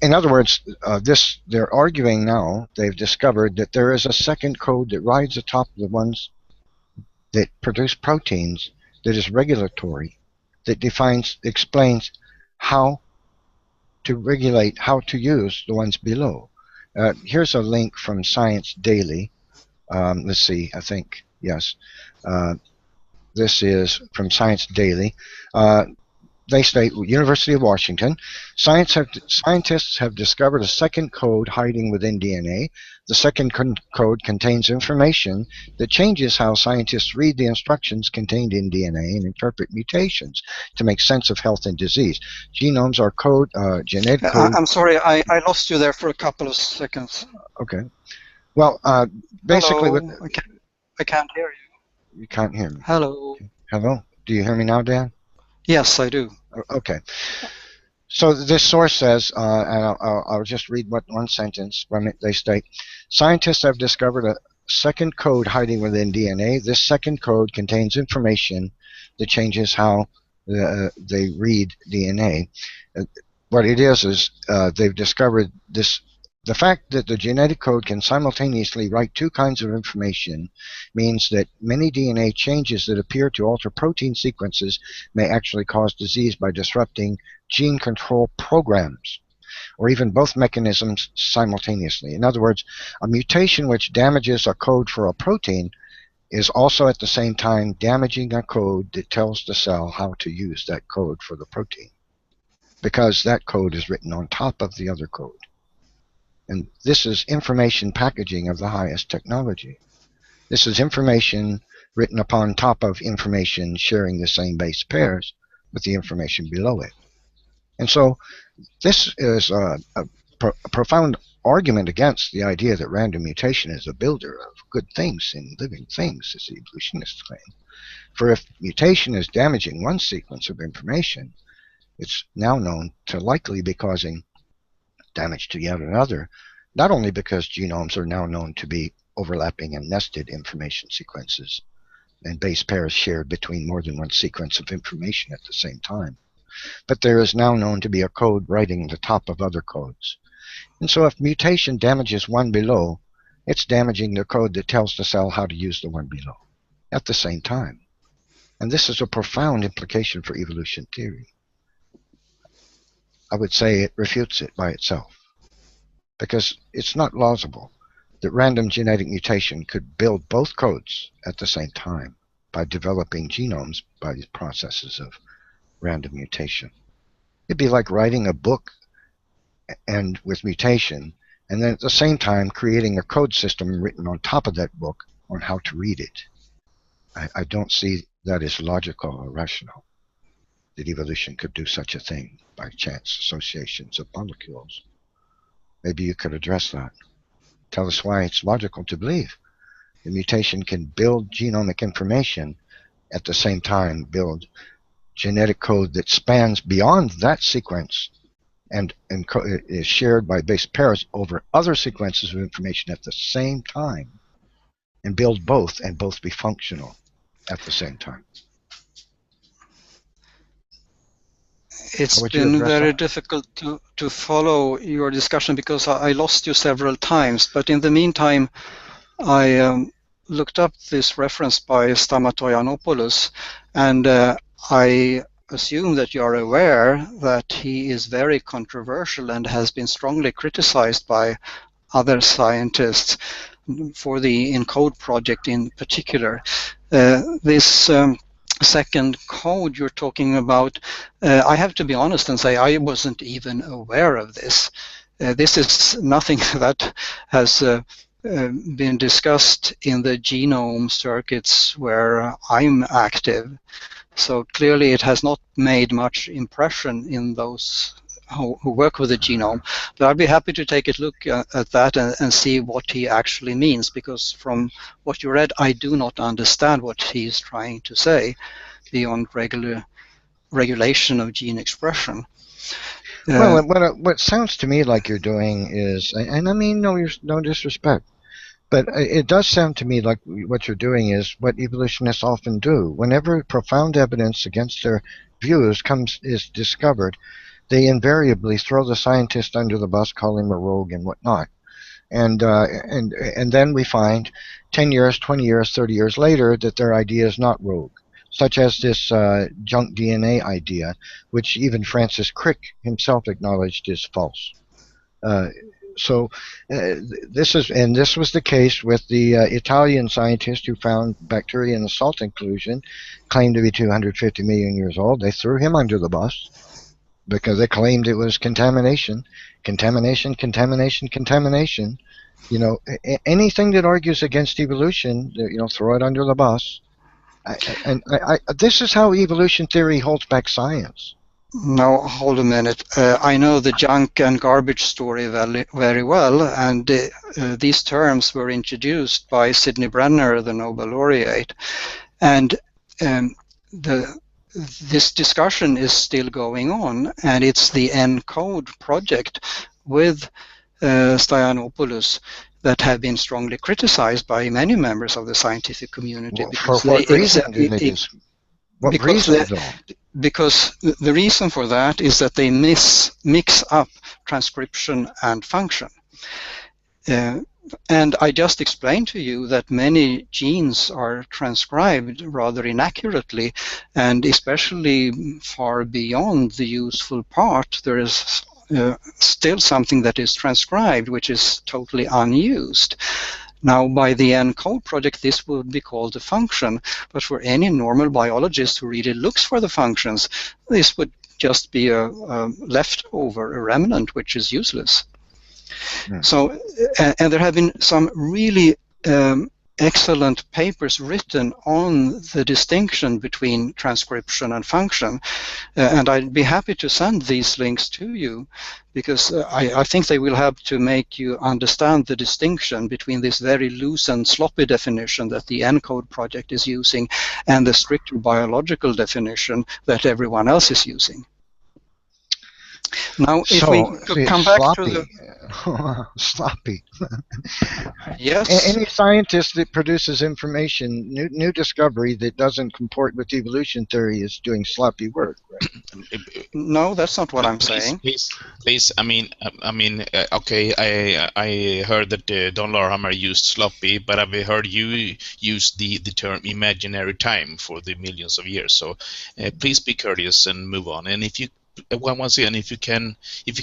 In other words, they're arguing now, they've discovered that there is a second code that rides atop the ones that produce proteins that is regulatory, that explains how to regulate, how to use the ones below. Here's a link from Science Daily. Let's see, I think, yes. This is from Science Daily. They state, University of Washington, scientists have discovered a second code hiding within DNA. The second code contains information that changes how scientists read the instructions contained in DNA and interpret mutations to make sense of health and disease. Genomes are genetic code. I'm sorry, I lost you there for a couple of seconds. Okay. Well, basically, hello. I can't hear you. You can't hear me. Hello. Okay. Hello. Do you hear me now, Dan? Yes, I do. Okay. So this source says, and I'll just read one sentence from it. They state, scientists have discovered a second code hiding within DNA. This second code contains information that changes how they read DNA. What it is they've discovered this. The fact that the genetic code can simultaneously write two kinds of information means that many DNA changes that appear to alter protein sequences may actually cause disease by disrupting gene control programs, or even both mechanisms simultaneously. In other words, a mutation which damages a code for a protein is also at the same time damaging a code that tells the cell how to use that code for the protein, because that code is written on top of the other code. And this is information packaging of the highest technology. This is information written upon top of information sharing the same base pairs with the information below it. And so this is a profound argument against the idea that random mutation is a builder of good things in living things, as the evolutionists claim. For if mutation is damaging one sequence of information, it's now known to likely be causing damage to yet another, not only because genomes are now known to be overlapping and nested information sequences and base pairs shared between more than one sequence of information at the same time, but there is now known to be a code writing the top of other codes. And so if mutation damages one below, it's damaging the code that tells the cell how to use the one below at the same time. And this is a profound implication for evolution theory. I would say it refutes it by itself, because it's not plausible that random genetic mutation could build both codes at the same time by developing genomes by these processes of random mutation. It'd be like writing a book and with mutation, and then at the same time creating a code system written on top of that book on how to read it. I don't see that as logical or rational, that evolution could do such a thing by chance associations of molecules. Maybe you could address that. Tell us why it's logical to believe the mutation can build genomic information, at the same time build genetic code that spans beyond that sequence and is shared by base pairs over other sequences of information at the same time, and build both and both be functional at the same time. It's been very difficult to follow your discussion because I lost you several times. But in the meantime, I looked up this reference by Stamatoyanopoulos, and I assume that you are aware that he is very controversial and has been strongly criticized by other scientists for the ENCODE project in particular. This second code you're talking about, I have to be honest and say I wasn't even aware of this. This is nothing that has been discussed in the genome circuits where I'm active. So clearly it has not made much impression in those who work with the genome. But I'd be happy to take a look at that and see what he actually means, because from what you read, I do not understand what he's trying to say beyond regulation of gene expression. Well, what sounds to me like you're doing is, and I mean no disrespect, but it does sound to me like what you're doing is what evolutionists often do. Whenever profound evidence against their views is discovered, they invariably throw the scientist under the bus, call him a rogue and whatnot. And then we find 10 years, 20 years, 30 years later that their idea is not rogue, such as this junk DNA idea, which even Francis Crick himself acknowledged is false. So this was the case with the Italian scientist who found bacteria in the salt inclusion, claimed to be 250 million years old. They threw him under the bus because they claimed it was contamination. You know, anything that argues against evolution, you know, throw it under the bus. This is how evolution theory holds back science. Now, hold a minute. I know the junk and garbage story very well, and these terms were introduced by Sidney Brenner, the Nobel laureate. And this discussion is still going on, and it's the ENCODE project with Stoyanopoulos that have been strongly criticized by many members of the scientific community. Well, for what reason do they do? What reason, though? Because the reason for that is that they mix up transcription and function. And I just explained to you that many genes are transcribed rather inaccurately, and especially far beyond the useful part, there is still something that is transcribed which is totally unused. Now, by the ENCODE project, this would be called a function, but for any normal biologist who really looks for the functions, this would just be a leftover, a remnant, which is useless. Yeah. So, and there have been some really excellent papers written on the distinction between transcription and function, and I'd be happy to send these links to you, because I think they will help to make you understand the distinction between this very loose and sloppy definition that the ENCODE project is using and the stricter biological definition that everyone else is using. Now, if we could come back to the sloppy. Yes. Any scientist that produces information, new discovery that doesn't comport with evolution theory is doing sloppy work. Right? No, that's not what I'm saying. Please. I mean, okay. I heard that Don Larhammar used sloppy, but I've heard you use the term imaginary time for the millions of years. So please be courteous and move on. And if you once again, if you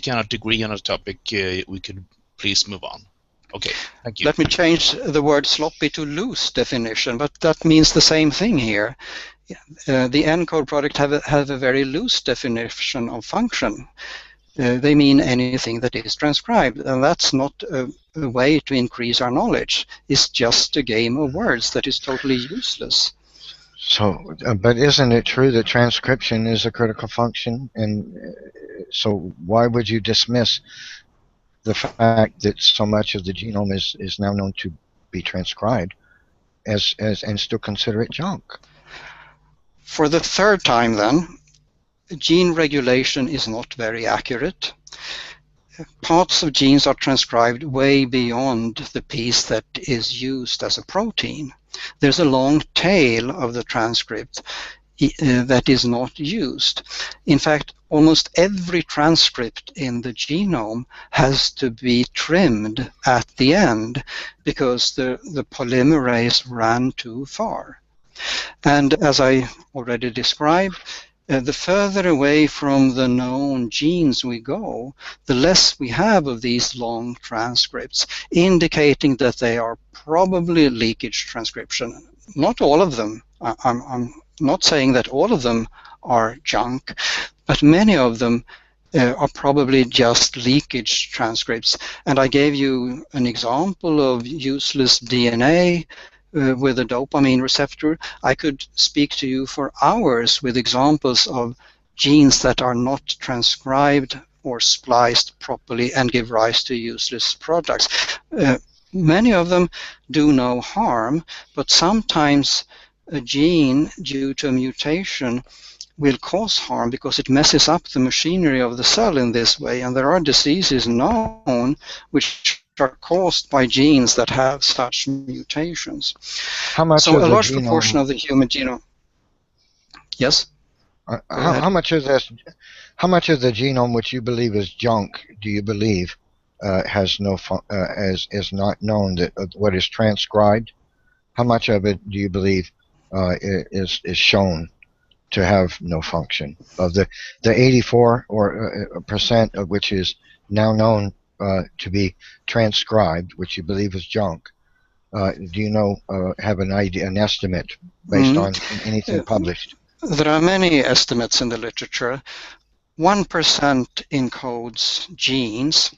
cannot agree on a topic, we could please move on. Okay, thank you. Let me change the word sloppy to loose definition, but that means the same thing here. The ENCODE project have a very loose definition of function. They mean anything that is transcribed, and that's not a way to increase our knowledge. It's just a game of words that is totally useless. So, but isn't it true that transcription is a critical function? And so why would you dismiss the fact that so much of the genome is now known to be transcribed and still consider it junk? For the third time then, gene regulation is not very accurate. Parts of genes are transcribed way beyond the piece that is used as a protein. There's a long tail of the transcript that is not used. In fact, almost every transcript in the genome has to be trimmed at the end because the polymerase ran too far. And as I already described, the further away from the known genes we go, the less we have of these long transcripts, indicating that they are probably leakage transcription. Not all of them. I'm not saying that all of them are junk, but many of them are probably just leakage transcripts. And I gave you an example of useless DNA with a dopamine receptor. I could speak to you for hours with examples of genes that are not transcribed or spliced properly and give rise to useless products. Many of them do no harm, but sometimes a gene due to a mutation will cause harm because it messes up the machinery of the cell in this way, and there are diseases known which are caused by genes that have such mutations. How much so of a the large genome, proportion of the human genome. Yes. How much of the genome which you believe is junk do you believe has no is not known that what is transcribed? How much of it do you believe is shown to have no function? Of the 84% of which is now known to be transcribed, which you believe is junk, do you know, have an idea, an estimate based on anything published? There are many estimates in the literature. 1% encodes genes.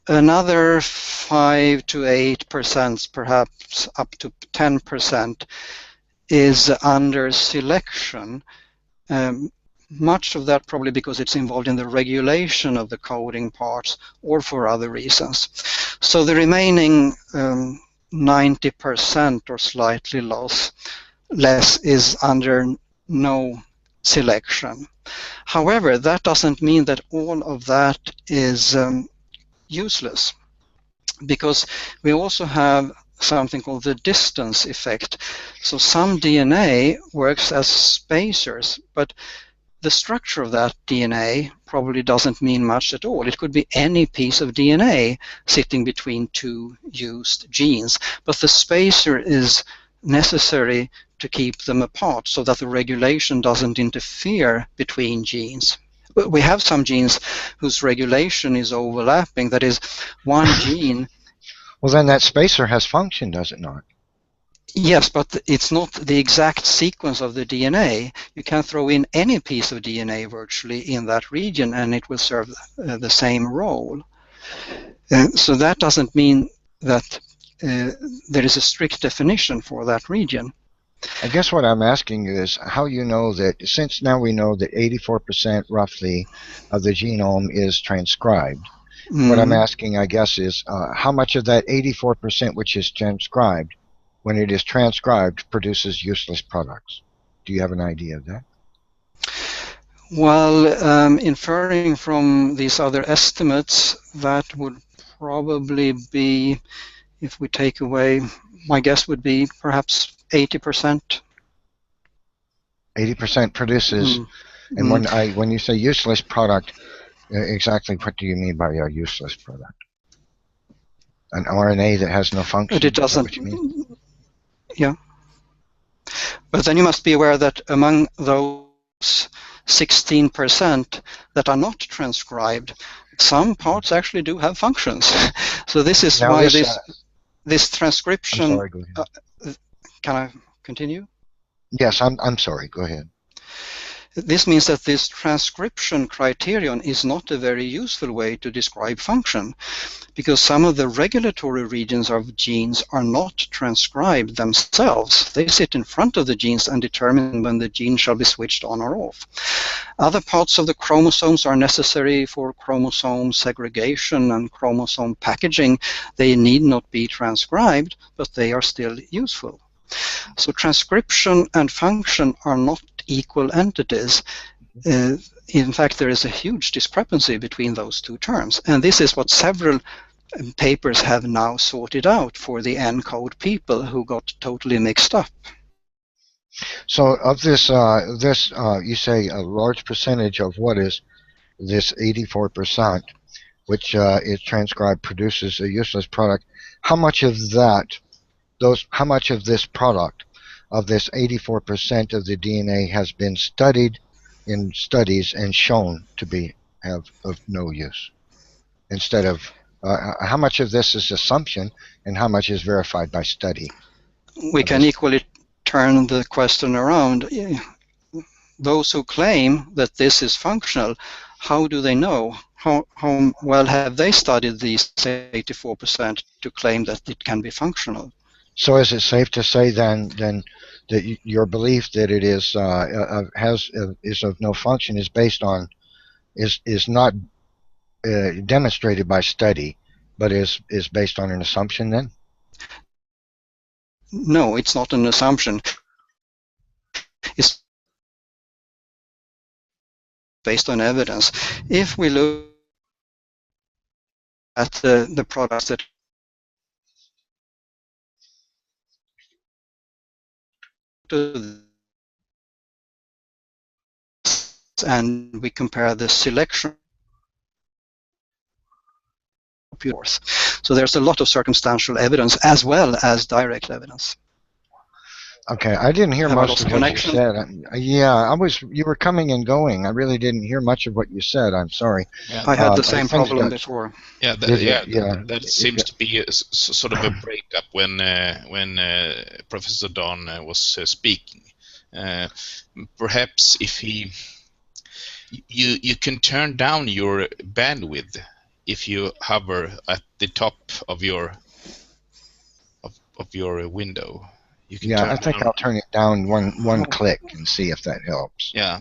Another 5 to 8%, perhaps up to 10%, is under selection. Much of that probably because it's involved in the regulation of the coding parts or for other reasons. So the remaining 90% or slightly less is under no selection. However, that doesn't mean that all of that is useless, because we also have something called the distance effect. So some DNA works as spacers, but the structure of that DNA probably doesn't mean much at all. It could be any piece of DNA sitting between two used genes, but the spacer is necessary to keep them apart so that the regulation doesn't interfere between genes. We have some genes whose regulation is overlapping, that is, one gene. Well, then that spacer has function, does it not? Yes, but it's not the exact sequence of the DNA. You can throw in any piece of DNA virtually in that region and it will serve the same role. So that doesn't mean that there is a strict definition for that region. I guess what I'm asking you is how you know that, since now we know that 84% roughly of the genome is transcribed. What I'm asking, I guess, is how much of that 84% which is transcribed, when it is transcribed, produces useless products? Do you have an idea of that? Well, inferring from these other estimates, that would probably be, if we take away, my guess would be perhaps 80%. 80% produces, and when you say useless product, exactly what do you mean by a useless product? An RNA that has no function? But it doesn't. Yeah. But then you must be aware that among those 16% that are not transcribed, some parts actually do have functions. So this is now why this transcription. I'm sorry, go ahead. Can I continue? Yes, I'm sorry. Go ahead. This means that this transcription criterion is not a very useful way to describe function, because some of the regulatory regions of genes are not transcribed themselves. They sit in front of the genes and determine when the gene shall be switched on or off. Other parts of the chromosomes are necessary for chromosome segregation and chromosome packaging. They need not be transcribed, but they are still useful. So transcription and function are not equal entities. In fact, there is a huge discrepancy between those two terms, and this is what several papers have now sorted out for the ENCODE people who got totally mixed up. So of this, you say a large percentage of what is this 84%, which is transcribed, produces a useless product. How much of that, how much of this product, of this 84% of the DNA, has been studied in studies and shown to be of no use? Instead of how much of this is assumption and how much is verified by study? We can equally turn the question around. Those who claim that this is functional, how do they know? How well have they studied these 84% to claim that it can be functional? So is it safe to say then that your belief that it is is of no function is based on is not demonstrated by study, but is based on an assumption then? No, it's not an assumption. It's based on evidence. If we look at the products that and we compare the selection, so there's a lot of circumstantial evidence as well as direct evidence. Okay, I didn't hear Have I most lost of what you connection? said. Yeah, you were coming and going. I really didn't hear much of what you said. I'm sorry. Yeah, I had the I same think problem that, before. yeah, did you? Yeah. that seems to be sort of a breakup when Professor Don was speaking. Uh, Perhaps if you can turn down your bandwidth if you hover at the top of your window. You can Yeah, turn I think down, I'll turn it down one click and see if that helps. yeah,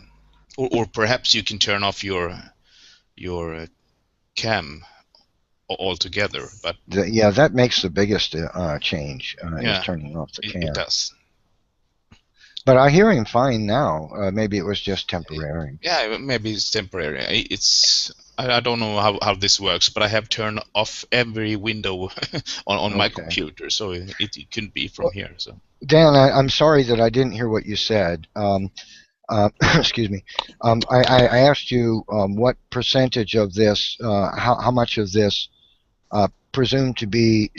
or perhaps you can turn off your cam altogether. But Yeah, that makes the biggest change, is yeah, turning off the it cam. does. But I hear him fine now. Maybe it was just temporary. Yeah, maybe it's temporary. I don't know how this works, but I have turned off every window on my Okay. computer, so it couldn't be from Well, here. So Dan, I'm sorry that I didn't hear what you said. Excuse me. I asked you what percentage of this, how much of this presumed to be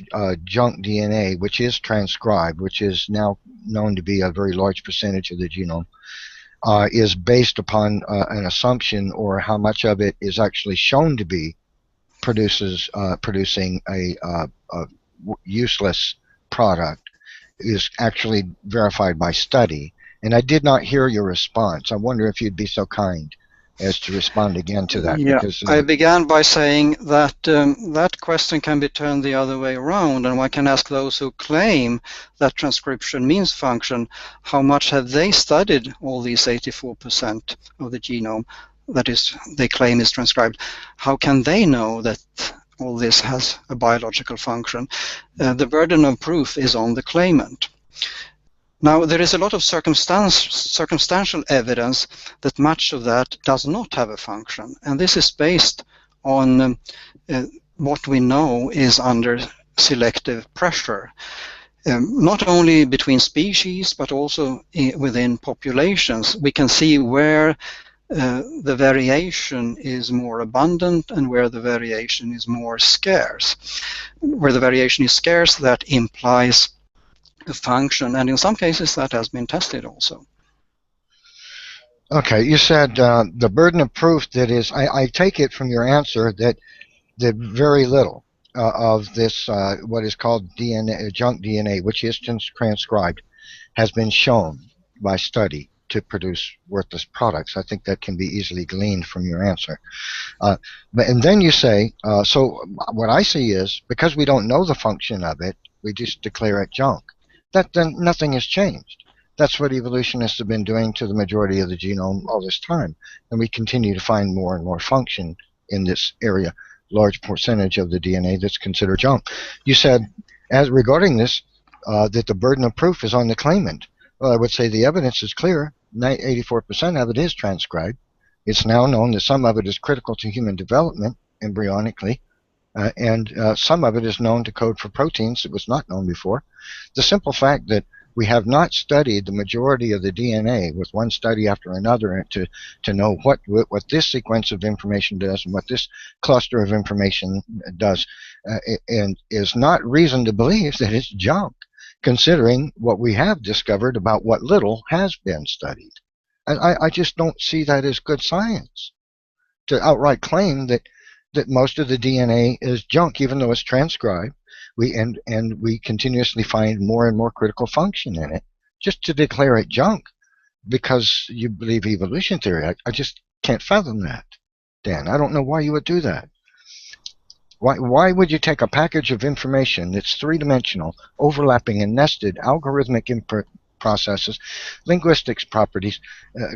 junk DNA, which is transcribed, which is now known to be a very large percentage of the genome, is based upon an assumption, or how much of it is actually shown to be producing a useless product, is actually verified by study. And I did not hear your response. I wonder if you'd be so kind as to respond again to that, Yeah, because I began by saying that that question can be turned the other way around, and one can ask those who claim that transcription means function, how much have they studied all these 84% of the genome that is they claim is transcribed? How can they know that all this has a biological function? The burden of proof is on the claimant. Now, there is a lot of circumstantial evidence that much of that does not have a function, and this is based on what we know is under selective pressure, not only between species, but also within populations. We can see where the variation is more abundant and where the variation is more scarce. Where the variation is scarce, that implies a function, and in some cases that has been tested also. okay, you said the burden of proof, that is, I take it from your answer that very little of this, what is called DNA, junk DNA, which is transcribed, has been shown by study to produce worthless products. I think that can be easily gleaned from your answer. And then you say, so what I see is, because we don't know the function of it, we just declare it junk. Then nothing has changed. That's what evolutionists have been doing to the majority of the genome all this time. And we continue to find more and more function in this area, large percentage of the DNA that's considered junk. You said, as regarding this, that the burden of proof is on the claimant. Well, I would say the evidence is clear. 84% of it is transcribed. It's now known that some of it is critical to human development embryonically, and some of it is known to code for proteins that was not known before. The simple fact that we have not studied the majority of the DNA with one study after another to know what this sequence of information does and what this cluster of information does, and is not reason to believe that it's junk, considering what we have discovered about what little has been studied. I just don't see that as good science, to outright claim that most of the DNA is junk, even though it's transcribed. And we continuously find more and more critical function in it. Just to declare it junk because you believe evolution theory, I just can't fathom that, Dan. I don't know why you would do that. Why would you take a package of information that's three-dimensional, overlapping and nested algorithmic input processes, linguistics properties,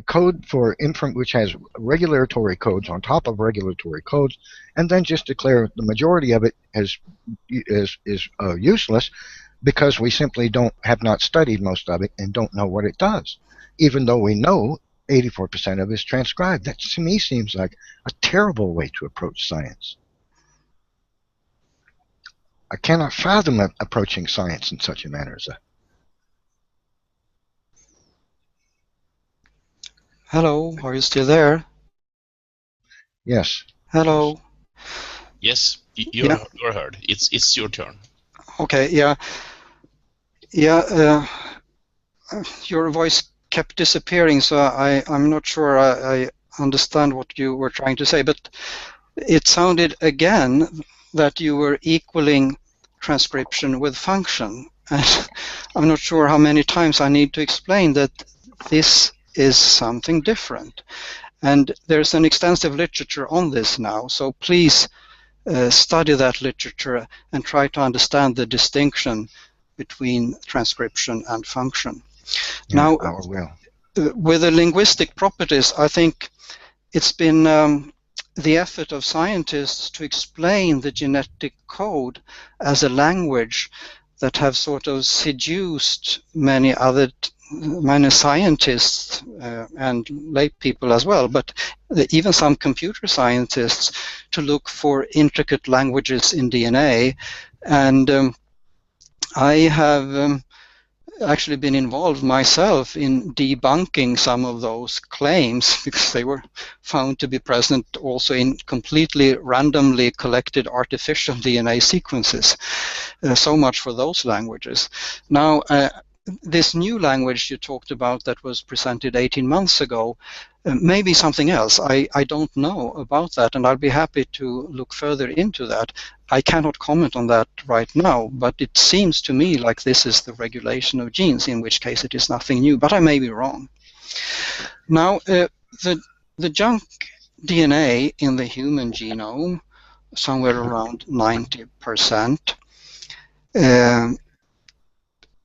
code for which has regulatory codes on top of regulatory codes, and then just declare the majority of it is useless because we simply have not studied most of it and don't know what it does, even though we know 84% of it is transcribed? That to me seems like a terrible way to approach science. I cannot fathom approaching science in such a manner as that. Hello, are you still there? Yes. Hello. Yes, you're heard. It's your turn. Okay. Yeah. your voice kept disappearing, so I'm not sure I understand what you were trying to say, but it sounded again that you were equaling transcription with function. And I'm not sure how many times I need to explain that this is something different. And there's an extensive literature on this now, so please study that literature and try to understand the distinction between transcription and function. Yeah, Now, I will. with the linguistic properties, I think it's been the effort of scientists to explain the genetic code as a language that have sort of seduced many scientists and lay people as well, but even some computer scientists, to look for intricate languages in DNA. And I have actually been involved myself in debunking some of those claims, because they were found to be present also in completely randomly collected artificial DNA sequences. So much for those languages. Now, this new language you talked about that was presented 18 months ago, maybe something else. I don't know about that, and I'll be happy to look further into that. I cannot comment on that right now, but it seems to me like this is the regulation of genes, in which case it is nothing new, but I may be wrong. Now, the junk DNA in the human genome, somewhere around 90%,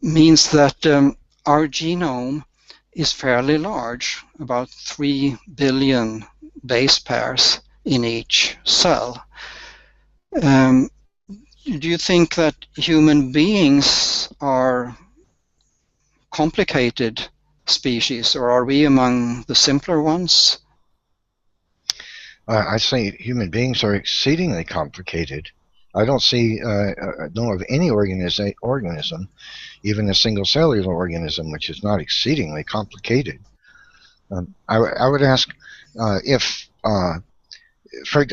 means that our genome is fairly large, about 3 billion base pairs in each cell. Do you think that human beings are complicated species, or are we among the simpler ones? I say human beings are exceedingly complicated. I don't know of any organism, even a single cellular organism, which is not exceedingly complicated. I would ask if I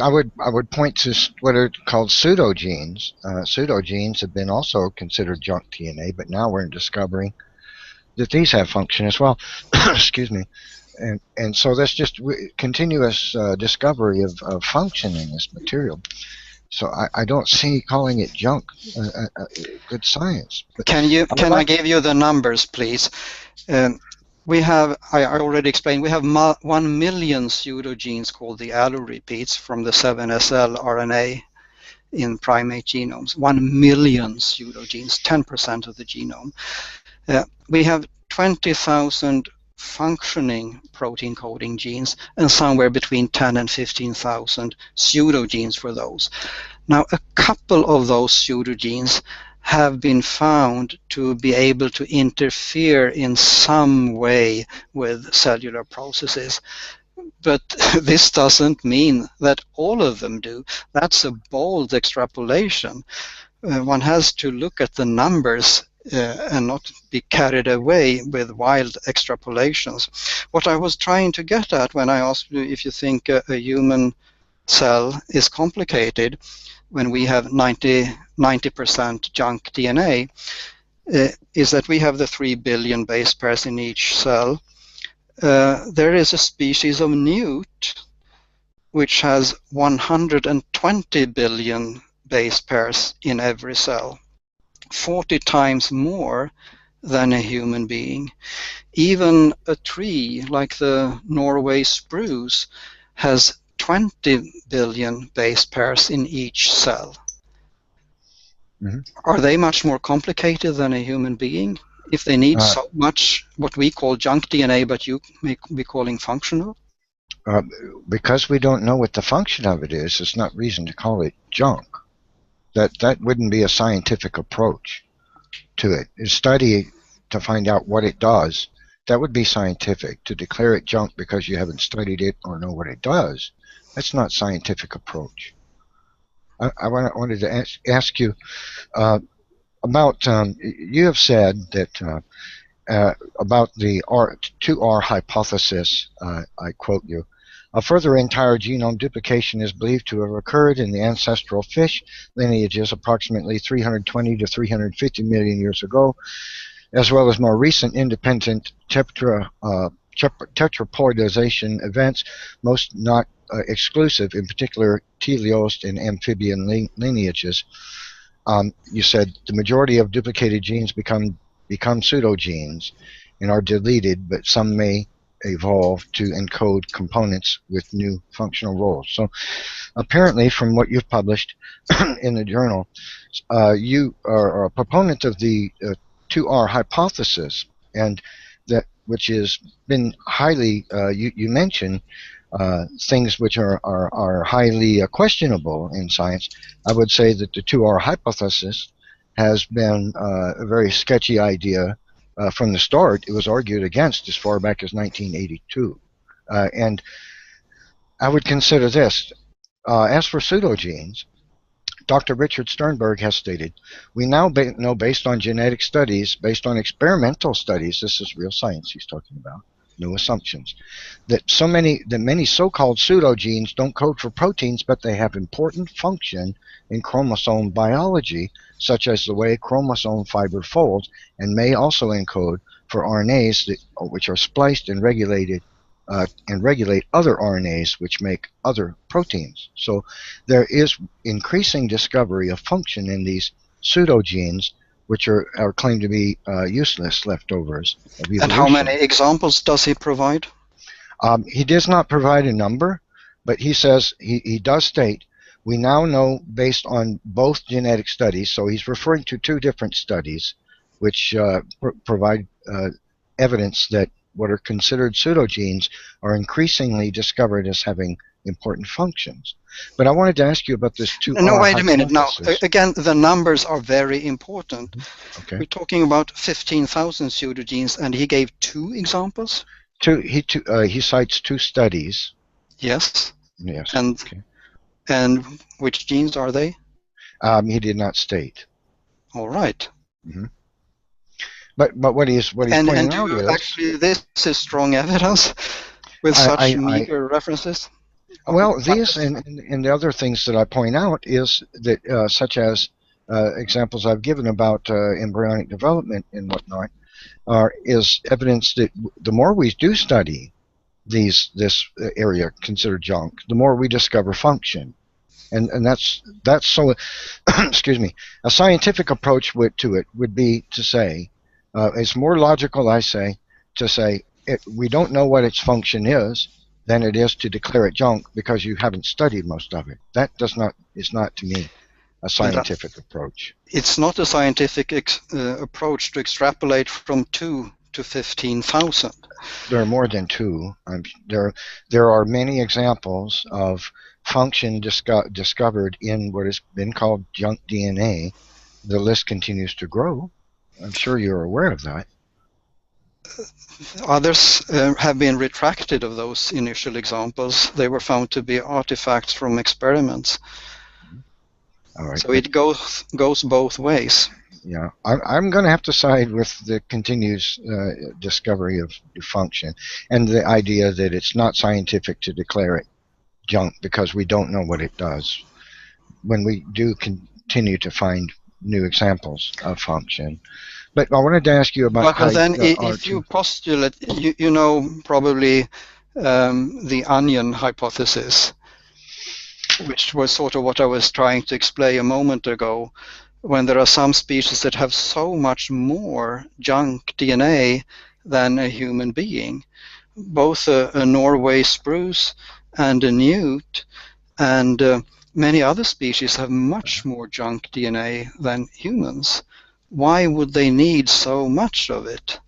would point to what are called pseudogenes. Pseudogenes have been also considered junk DNA, but now we're discovering that these have function as well. Excuse me. And so that's just continuous discovery of function in this material. So I don't see calling it junk good science. But can I give you the numbers, please? We have, I already explained, we have 1 million pseudogenes called the allorepeats from the 7SL RNA in primate genomes. 1 million pseudogenes, 10% of the genome. We have 20,000 functioning protein coding genes, and somewhere between 10 and 15,000 pseudogenes for those. Now, a couple of those pseudogenes have been found to be able to interfere in some way with cellular processes. But this doesn't mean that all of them do. That's a bold extrapolation. One has to look at the numbers and not be carried away with wild extrapolations. What I was trying to get at when I asked you if you think a human cell is complicated when we have 90% junk DNA, is that we have the 3 billion base pairs in each cell. There is a species of newt which has 120 billion base pairs in every cell, 40 times more than a human being. Even a tree like the Norway spruce has 20 billion base pairs in each cell. Mm-hmm. Are they much more complicated than a human being if they need so much what we call junk DNA, but you may be calling functional? Because we don't know what the function of it is, it's not reason to call it junk. That wouldn't be a scientific approach to it. Study to find out what it does. That would be scientific. To declare it junk because you haven't studied it or know what it does, that's not scientific approach. I wanted to ask you about, you have said that about the 2R hypothesis, I quote you, a further entire genome duplication is believed to have occurred in the ancestral fish lineages approximately 320 to 350 million years ago. as well as more recent independent tetraploidization events, most not exclusive, in particular teleost and amphibian lineages. You said the majority of duplicated genes become pseudogenes and are deleted, but some may evolve to encode components with new functional roles. So apparently, from what you've published in the journal, you are a proponent of the 2R hypothesis, and that which has been highly, you mentioned things which are highly questionable in science. I would say that the 2R hypothesis has been a very sketchy idea from the start. It was argued against as far back as 1982. And I would consider this. As for pseudogenes, Dr. Richard Sternberg has stated, we now know based on genetic studies, based on experimental studies, this is real science he's talking about, no assumptions, that many so-called pseudogenes don't code for proteins, but they have important function in chromosome biology, such as the way chromosome fiber folds, and may also encode for RNAs which are spliced and regulated and regulate other RNAs which make other proteins. So there is increasing discovery of function in these pseudogenes, which are claimed to be useless leftovers of evolution. And how many examples does he provide? He does not provide a number, but he says, he does state, we now know based on both genetic studies, so he's referring to two different studies which provide evidence that what are considered pseudogenes are increasingly discovered as having important functions. But I wanted to ask you about this 2R No, wait a minute. Now, hypothesis. again, the numbers are very important. Okay. We're talking about 15,000 pseudogenes, and he gave two examples? He cites two studies. Yes. Yes. And, okay. And which genes are they? He did not state. All right. Mm-hmm. But what he's pointing out is actually this is strong evidence with such meager references. Well, these and the other things that I point out is that such as examples I've given about embryonic development and whatnot is evidence that the more we do study this area considered junk, the more we discover function. And that's so excuse me, a scientific approach to it would be to say it's more logical, I say, to say we don't know what its function is than it is to declare it junk because you haven't studied most of it. That is not to me a scientific approach. It's not a scientific approach to extrapolate from 2 to 15,000. There are more than two. There are many examples of function discovered in what has been called junk DNA. The list continues to grow. I'm sure you're aware of that. Others have been retracted of those initial examples. They were found to be artifacts from experiments. All right. So it goes both ways. Yeah, I'm going to have to side with the continuous discovery of function and the idea that it's not scientific to declare it junk because we don't know what it does. When we do continue to find new examples of function. But I wanted to ask you about... But then if you postulate, you know probably the onion hypothesis, which was sort of what I was trying to explain a moment ago, when there are some species that have so much more junk DNA than a human being. Both a Norway spruce and a newt and many other species have much more junk DNA than humans. Why would they need so much of it?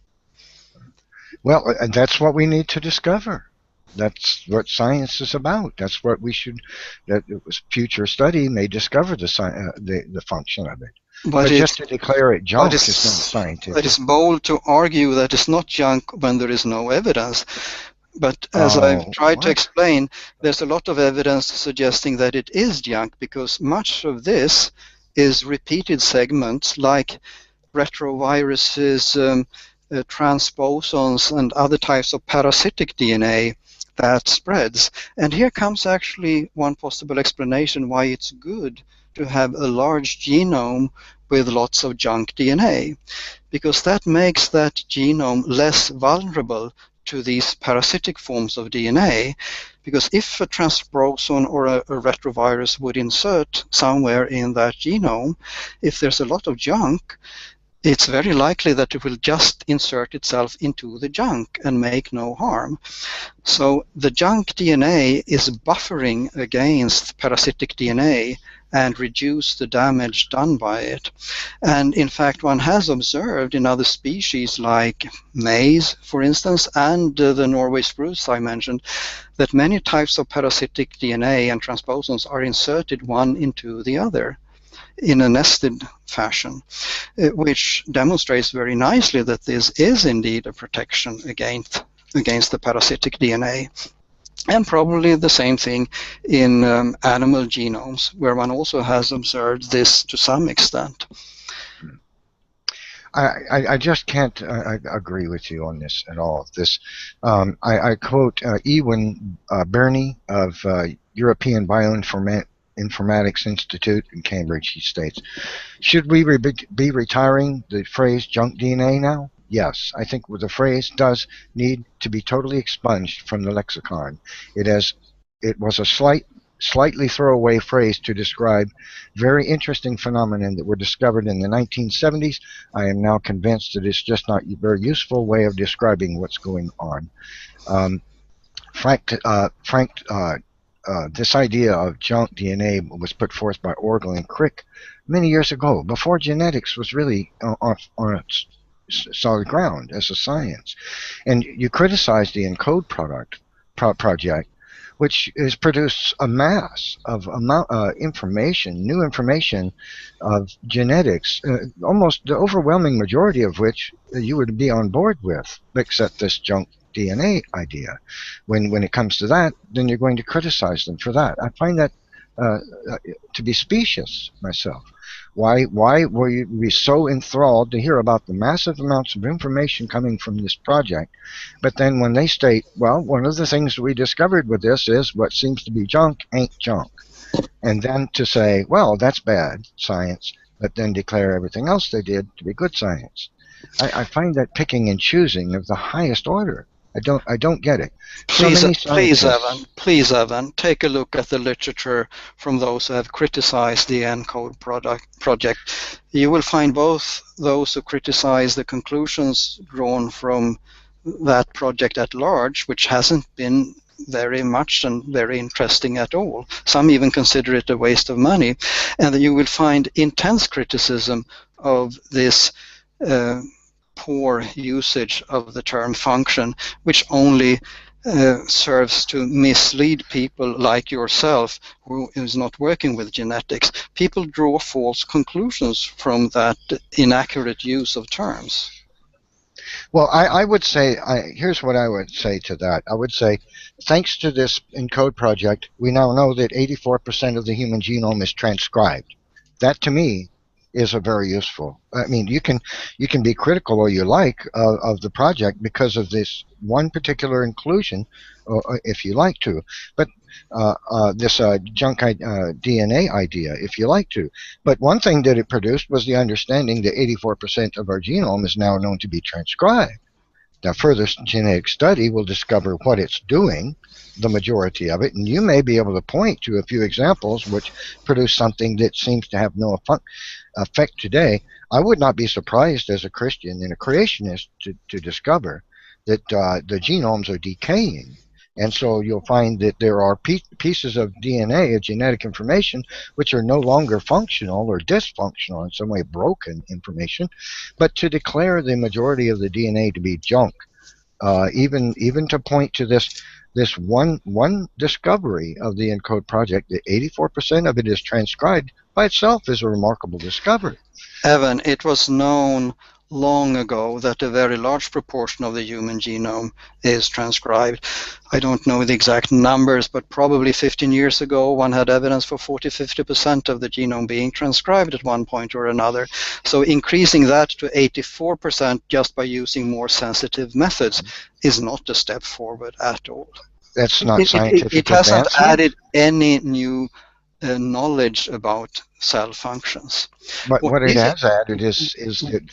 Well, that's what we need to discover. That's what science is about. That's what that future study may discover the function of it. But just to declare it junk is not scientific. It is bold to argue that it's not junk when there is no evidence. But as I've tried to explain, there's a lot of evidence suggesting that it is junk because much of this is repeated segments like retroviruses, transposons, and other types of parasitic DNA that spreads. And here comes actually one possible explanation why it's good to have a large genome with lots of junk DNA, because that makes that genome less vulnerable to these parasitic forms of DNA. Because if a transposon or a retrovirus would insert somewhere in that genome, if there's a lot of junk, it's very likely that it will just insert itself into the junk and make no harm. So the junk DNA is buffering against parasitic DNA and reduce the damage done by it. And in fact, one has observed in other species like maize, for instance, and the Norway spruce I mentioned, that many types of parasitic DNA and transposons are inserted one into the other in a nested fashion, which demonstrates very nicely that this is indeed a protection against the parasitic DNA. And probably the same thing in animal genomes, where one also has observed this to some extent. I just can't agree with you on this at all. This I quote Ewan Birney of European Bioinformatics Institute in Cambridge. He states, "Should we be retiring the phrase junk DNA now? Yes, I think the phrase does need to be totally expunged from the lexicon. It was a slightly throwaway phrase to describe very interesting phenomenon that were discovered in the 1970s. I am now convinced that it's just not a very useful way of describing what's going on." This idea of junk DNA was put forth by Orgel and Crick many years ago, before genetics was really on its solid ground as a science. And you criticize the ENCODE project, which has produced a mass of information, new information of genetics, almost the overwhelming majority of which you would be on board with, except this junk DNA idea. When it comes to that, then you're going to criticize them for that. I find that to be specious myself. Why were you so enthralled to hear about the massive amounts of information coming from this project, but then when they state, well, one of the things we discovered with this is what seems to be junk ain't junk, and then to say, well, that's bad science, but then declare everything else they did to be good science. I find that picking and choosing of the highest order. I don't get it. Please, Evan, take a look at the literature from those who have criticized the ENCODE project. You will find both those who criticize the conclusions drawn from that project at large, which hasn't been very much and very interesting at all. Some even consider it a waste of money. And you will find intense criticism of this poor usage of the term function, which only serves to mislead people like yourself who is not working with genetics. People draw false conclusions from that inaccurate use of terms. Well, I would say, here's what I would say to that. I would say, thanks to this ENCODE project, we now know that 84% of the human genome is transcribed. That, to me, is a very useful. I mean, you can be critical all you like of the project because of this one particular inclusion, if you like to, but this junk DNA idea, if you like to. But one thing that it produced was the understanding that 84% of our genome is now known to be transcribed. Now, further genetic study will discover what it's doing, the majority of it, and you may be able to point to a few examples which produce something that seems to have no effect today. I would not be surprised as a Christian and a creationist to discover that the genomes are decaying. And so you'll find that there are pieces of DNA, of genetic information, which are no longer functional or dysfunctional, in some way broken information. But to declare the majority of the DNA to be junk, even to point to this one discovery of the ENCODE project, that 84% of it is transcribed, by itself is a remarkable discovery. Evan, it was known long ago that a very large proportion of the human genome is transcribed. I don't know the exact numbers, but probably 15 years ago one had evidence for 40–50% of the genome being transcribed at one point or another. So increasing that to 84% just by using more sensitive methods is not a step forward at all. That's not It scientific hasn't advancement? added any new knowledge about cell functions. But What what it is has added is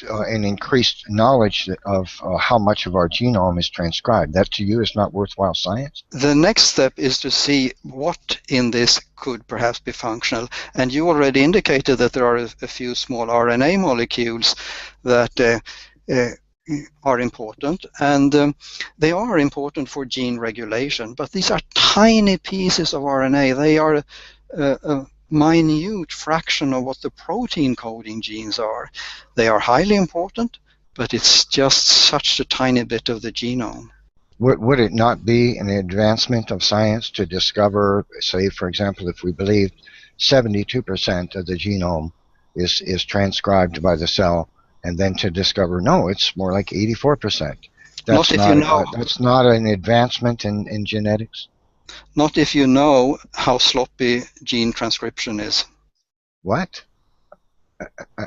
an increased knowledge of how much of our genome is transcribed. That to you is not worthwhile science? the next step is to see what in this could perhaps be functional. And you already indicated that there are a few small RNA molecules that are important, and they are important for gene regulation, but these are tiny pieces of RNA. They are a minute fraction of what the protein coding genes are. They are highly important, but it's just such a tiny bit of the genome. Would it not be an advancement of science to discover, say, for example, if we believed 72% of the genome is transcribed by the cell, and then to discover, no, it's more like 84%. Not if you know, That's not an advancement in genetics? not if you know how sloppy gene transcription is. What?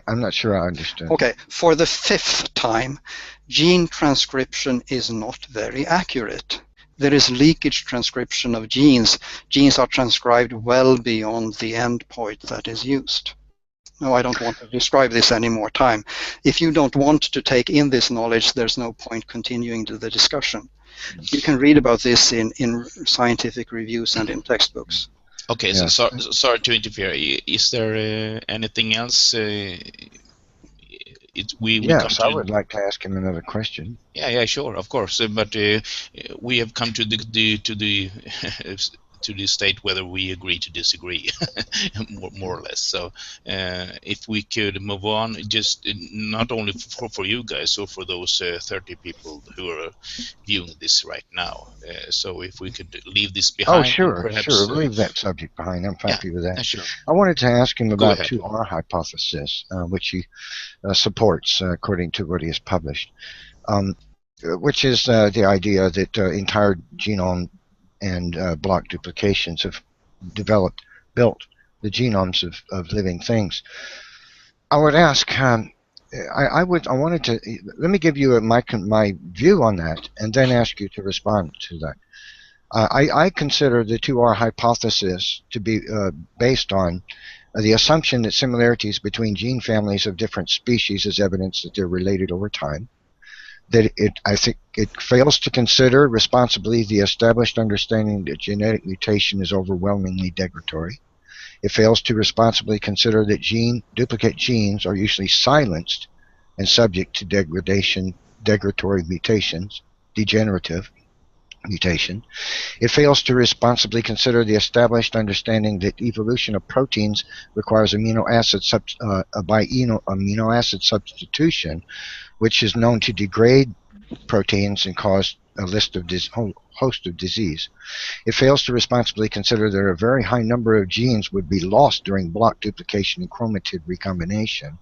I'm not sure I understood. Okay, for the fifth time, gene transcription is not very accurate. There is leakage transcription of genes. Genes are transcribed well beyond the endpoint that is used. No, I don't want to describe this any more time. If you don't want to take in this knowledge, there's no point continuing to the discussion. You can read about this in scientific reviews and in textbooks. Okay, Yes. so sorry to interfere. Is there anything else? We come Yes, to. I would like to ask him another question. Yeah, sure, of course. But we have come to the to the state whether we agree to disagree, more or less. So if we could move on, just not only for you guys, so for those 30 people who are viewing this right now. So if we could leave this behind. Oh, sure, perhaps, sure. Leave that subject behind. I'm happy with that. Sure. I wanted to ask him Go about ahead. 2R hypothesis, which he supports according to what he has published, which is the idea that entire genome and block duplications have built the genomes of living things. I would ask, I wanted to, let me give you my view on that, and then ask you to respond to that. I consider the 2R hypothesis to be based on the assumption that similarities between gene families of different species is evidence that they're related over time. That I think it fails to consider responsibly the established understanding that genetic mutation is overwhelmingly degradatory. It fails to responsibly consider that duplicate genes are usually silenced and subject to degradatory mutations, degenerative mutation. It fails to responsibly consider the established understanding that evolution of proteins requires amino acid substitution, which is known to degrade proteins and cause a host of disease. It fails to responsibly consider that a very high number of genes would be lost during block duplication and chromatid recombination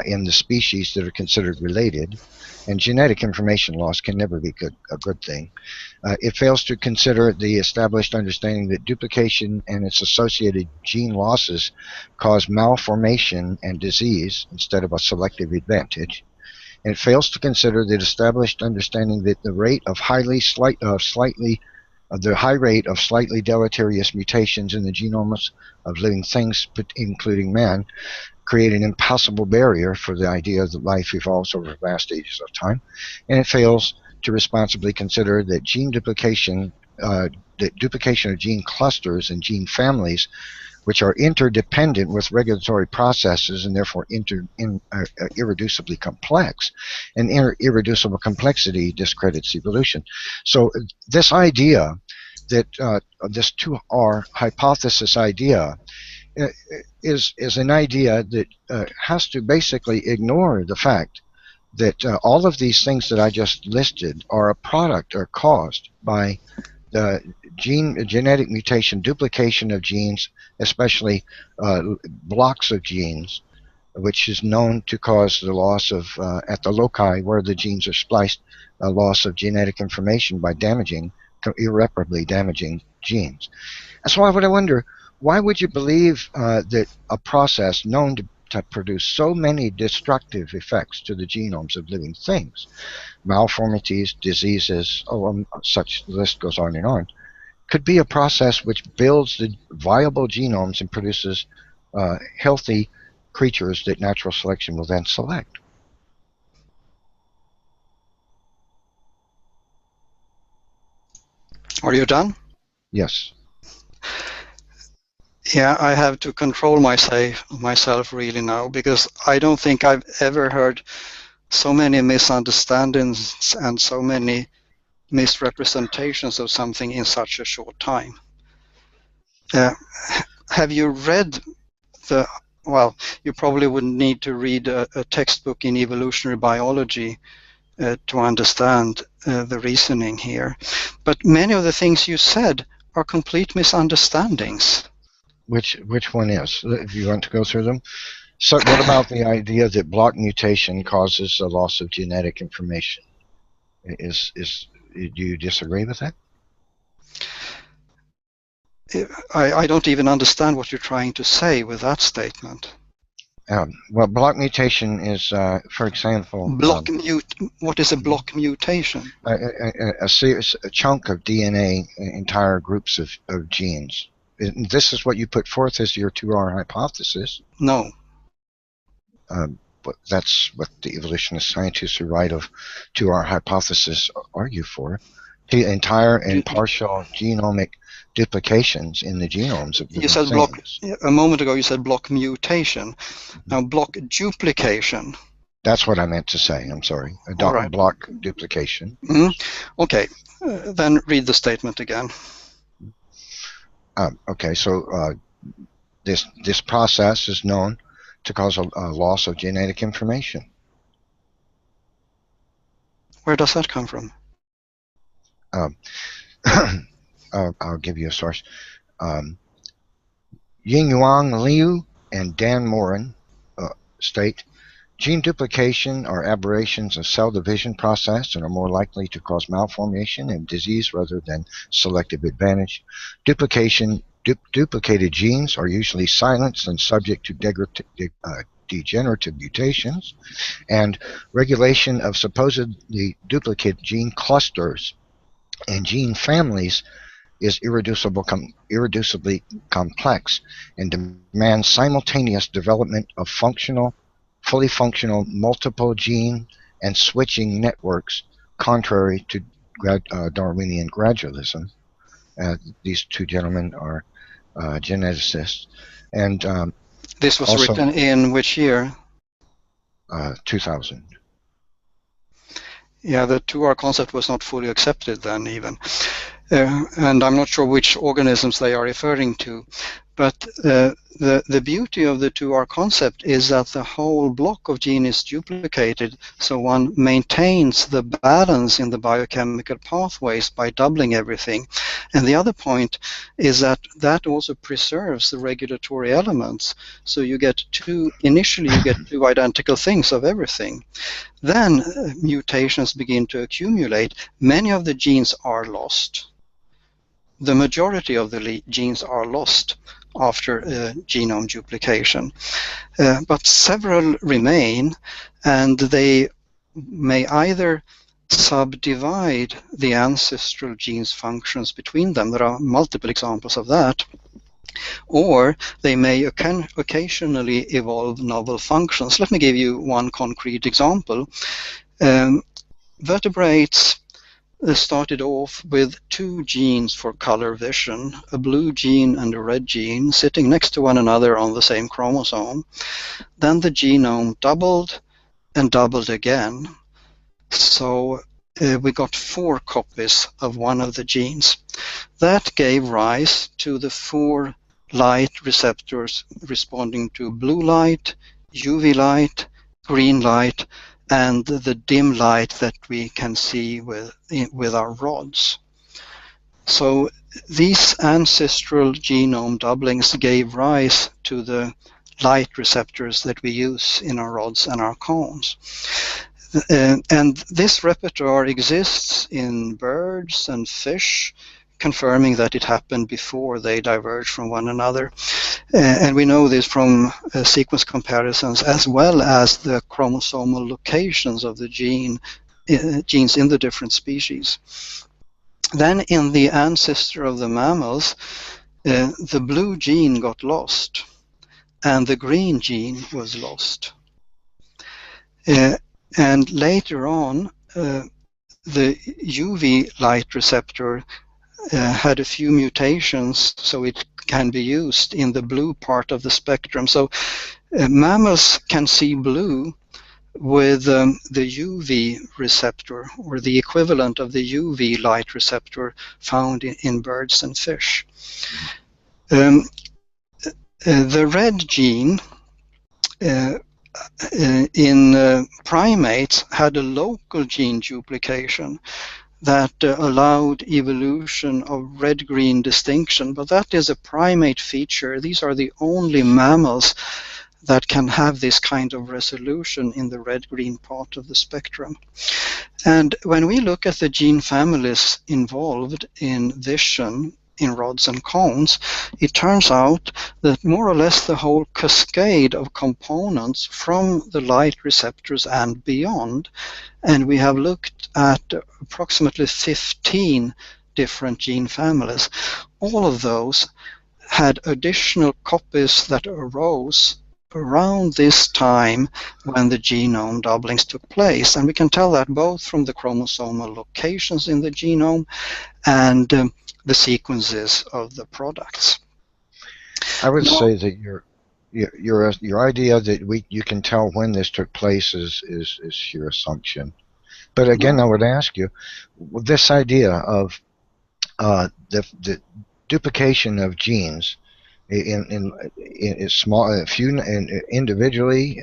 in the species that are considered related, and genetic information loss can never be a good thing. It fails to consider the established understanding that duplication and its associated gene losses cause malformation and disease instead of a selective advantage. And it fails to consider the established understanding that the high rate of slightly deleterious mutations in the genomes of living things, including man, create an impossible barrier for the idea that life evolves over vast ages of time. And it fails to responsibly consider that duplication of gene clusters and gene families, which are interdependent with regulatory processes and therefore irreducibly complex, and irreducible complexity discredits evolution. So this idea that this 2R hypothesis idea is an idea that has to basically ignore the fact that all of these things that I just listed are a product or caused by the genetic mutation, duplication of genes, especially blocks of genes, which is known to cause the loss of, at the loci where the genes are spliced, a loss of genetic information by irreparably damaging genes. And so I would wonder, why would you believe that a process known to produce so many destructive effects to the genomes of living things, malformities, diseases, such the list goes on and on, could be a process which builds the viable genomes and produces healthy creatures that natural selection will then select. Are you done? Yes. Yeah, I have to control myself really now, because I don't think I've ever heard so many misunderstandings and so many misrepresentations of something in such a short time. Have you read well, you probably would need to read a textbook in evolutionary biology to understand the reasoning here. But many of the things you said are complete misunderstandings. Which one is? If you want to go through them. So what about the idea that block mutation causes a loss of genetic information? Do you disagree with that? I don't even understand what you're trying to say with that statement. Well, block mutation is, for example, what is a block mutation? A chunk of DNA, entire groups of genes. This is what you put forth as your 2R hypothesis. No. But that's what the evolutionist scientists who write of 2R hypothesis argue for. The entire and partial genomic duplications in the genomes of you said things. A moment ago you said block mutation. Now block duplication. That's what I meant to say. I'm sorry. Block duplication. Okay, then read the statement again. Okay, so this process is known to cause a loss of genetic information. Where does that come from? I'll give you a source. Yingyuan Liu and Dan Morin state, gene duplication are aberrations of cell division process and are more likely to cause malformation and disease rather than selective advantage. Duplicated genes are usually silenced and subject to degenerative mutations, and regulation of supposedly duplicate gene clusters and gene families is irreducibly complex and demands simultaneous development of fully functional multiple gene and switching networks, contrary to Darwinian gradualism. These two gentlemen are geneticists. And this was also written in which year? 2000. Yeah, the 2R concept was not fully accepted then even. And I'm not sure which organisms they are referring to. But the beauty of the 2R concept is that the whole block of gene is duplicated, so one maintains the balance in the biochemical pathways by doubling everything. And the other point is that also preserves the regulatory elements. So you get initially you get two identical things of everything. Then mutations begin to accumulate. Many of the genes are lost. The majority of the genes are lost after genome duplication, but several remain, and they may either subdivide the ancestral genes' functions between them. There are multiple examples of that. Or they may occasionally evolve novel functions. Let me give you one concrete example. Vertebrates started off with two genes for color vision, a blue gene and a red gene, sitting next to one another on the same chromosome. Then the genome doubled and doubled again. So we got 4 copies of one of the genes. That gave rise to the 4 light receptors responding to blue light, UV light, green light, and the dim light that we can see with our rods. So these ancestral genome doublings gave rise to the light receptors that we use in our rods and our cones. And this repertoire exists in birds and fish, confirming that it happened before they diverged from one another. And we know this from sequence comparisons, as well as the chromosomal locations of the genes in the different species. Then in the ancestor of the mammals, the blue gene got lost and the green gene was lost. And later on, the UV light receptor had a few mutations, so it can be used in the blue part of the spectrum. So mammals can see blue with the UV receptor, or the equivalent of the UV light receptor found in birds and fish. The red gene in primates had a local gene duplication that allowed evolution of red-green distinction, but that is a primate feature. These are the only mammals that can have this kind of resolution in the red-green part of the spectrum. And when we look at the gene families involved in vision in rods and cones, it turns out that more or less the whole cascade of components from the light receptors and beyond, and we have looked at approximately 15 different gene families, all of those had additional copies that arose around this time when the genome doublings took place. And we can tell that both from the chromosomal locations in the genome and the sequences of the products. I would say that your idea that you can tell when this took place is your assumption. But again, I would ask you, this idea of the duplication of genes in small, few, individually,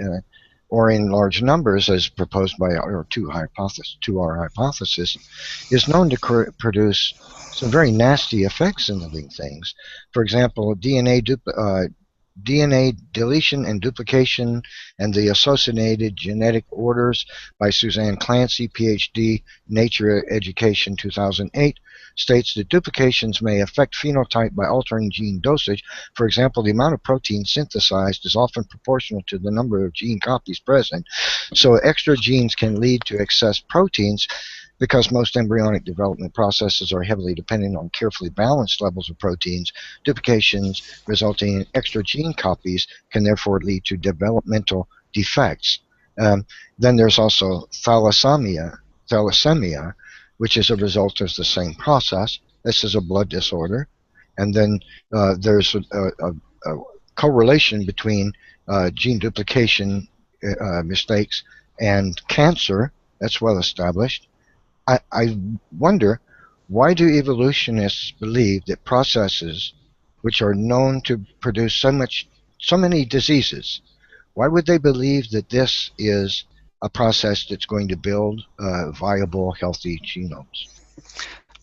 or in large numbers, as proposed by our hypothesis, is known to produce some very nasty effects in living things. For example, DNA deletion and duplication and the associated genetic orders by Suzanne Clancy, PhD, Nature Education 2008, states that duplications may affect phenotype by altering gene dosage. For example, the amount of protein synthesized is often proportional to the number of gene copies present. So extra genes can lead to excess proteins, because most embryonic development processes are heavily dependent on carefully balanced levels of proteins. Duplications resulting in extra gene copies can therefore lead to developmental defects. Then there's also thalassemia, which is a result of the same process. This is a blood disorder. And then there's a correlation between gene duplication mistakes and cancer. That's well established. I wonder, why do evolutionists believe that processes which are known to produce so many diseases, why would they believe that this is a process that's going to build viable, healthy genomes?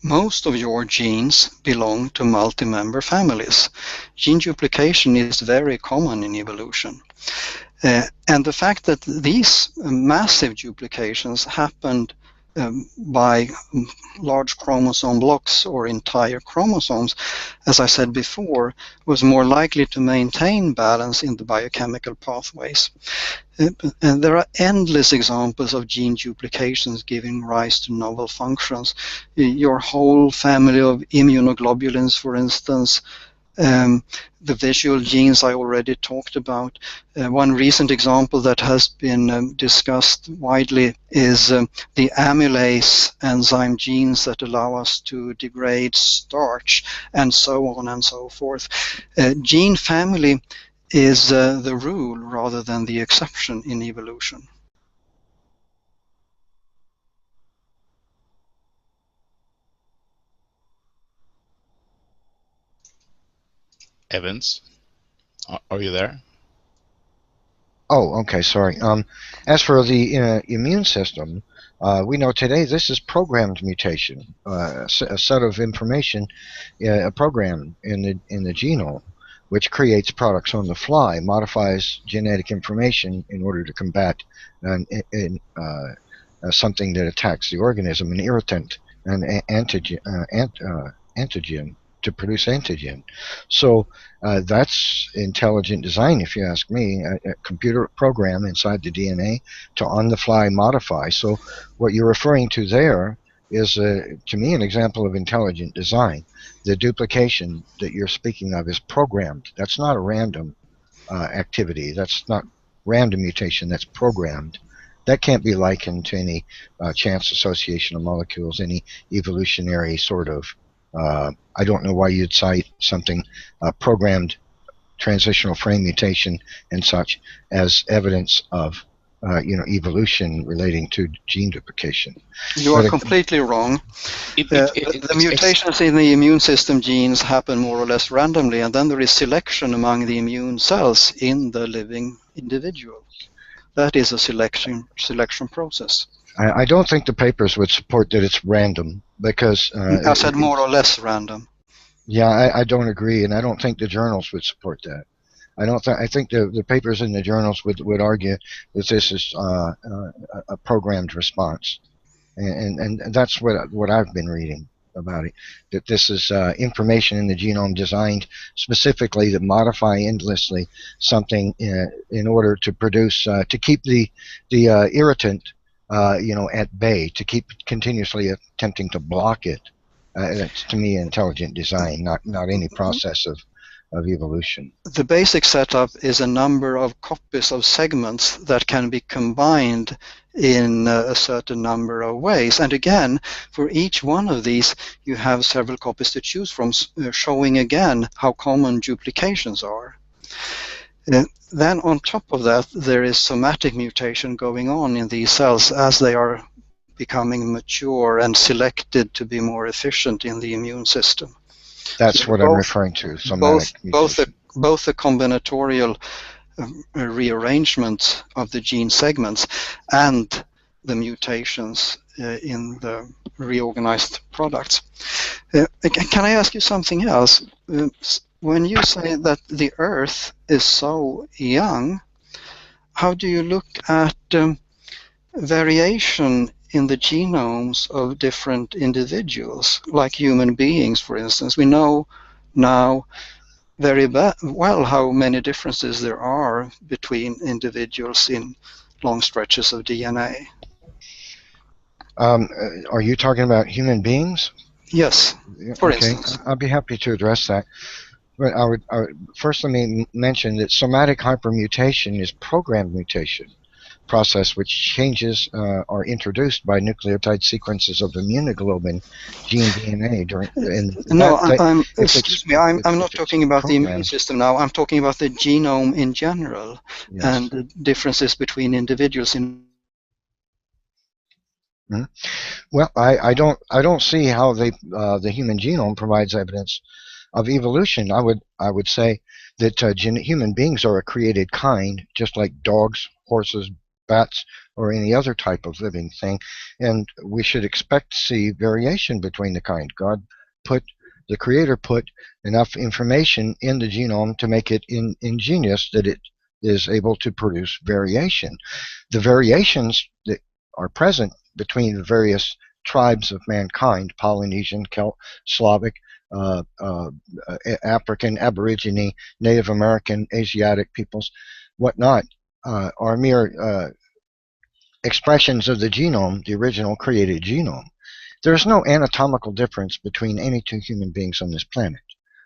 Most of your genes belong to multi-member families. Gene duplication is very common in evolution. And the fact that these massive duplications happened by large chromosome blocks or entire chromosomes, as I said before, was more likely to maintain balance in the biochemical pathways. And there are endless examples of gene duplications giving rise to novel functions. Your whole family of immunoglobulins, for instance, the visual genes I already talked about. One recent example that has been discussed widely is the amylase enzyme genes that allow us to degrade starch, and so on and so forth. Gene family is the rule rather than the exception in evolution. Evans, are you there? Oh, okay, sorry. As for the immune system, we know today this is programmed mutation, a set of information, a program in the genome, which creates products on the fly, modifies genetic information in order to combat something that attacks the organism, an irritant, an antigen, to produce antigen. So that's intelligent design, if you ask me, a computer program inside the DNA to on-the-fly modify. So what you're referring to there is, to me, an example of intelligent design. The duplication that you're speaking of is programmed. That's not a random activity. That's not random mutation. That's programmed. That can't be likened to any chance association of molecules, any evolutionary sort of, I don't know why you'd cite something programmed transitional frame mutation and such as evidence of evolution relating to gene duplication. You are completely wrong. The mutations in the immune system genes happen more or less randomly, and then there is selection among the immune cells in the living individual. That is a selection process. I don't think the papers would support that it's random, because I said more or less random. Yeah, I don't agree, and I don't think the journals would support that. I think the papers in the journals would argue that this is a programmed response, and that's what I've been reading about it. That this is information in the genome designed specifically to modify endlessly something in order to produce to keep the irritant at bay, to keep continuously attempting to block it. That's, to me, intelligent design, not any process of evolution. The basic setup is a number of copies of segments that can be combined in a certain number of ways. And again, for each one of these, you have several copies to choose from, showing again how common duplications are. Then on top of that, there is somatic mutation going on in these cells as they are becoming mature and selected to be more efficient in the immune system. That's what I'm referring to, somatic mutation. Both the combinatorial rearrangement of the gene segments and the mutations in the reorganized products. Can I ask you something else? When you say that the Earth is so young, how do you look at variation in the genomes of different individuals, like human beings, for instance? We know now very well how many differences there are between individuals in long stretches of DNA. Are you talking about human beings? Yes, for instance. I'll be happy to address that. But I would first, let me mention that somatic hypermutation is programmed mutation process which changes are introduced by nucleotide sequences of immunoglobulin gene DNA during. Excuse me, I'm not talking about the immune system now. I'm talking about the genome in general, yes, and the differences between individuals in. Well, I don't see how the human genome provides evidence of evolution. I would say that human beings are a created kind, just like dogs, horses, bats, or any other type of living thing, and we should expect to see variation between the kind. The Creator put enough information in the genome to make it ingenious that it is able to produce variation. The variations that are present between the various tribes of mankind, Polynesian, Celt, Slavic, African, Aborigine, Native American, Asiatic peoples, whatnot, are mere expressions of the genome, the original created genome. There's no anatomical difference between any two human beings on this planet.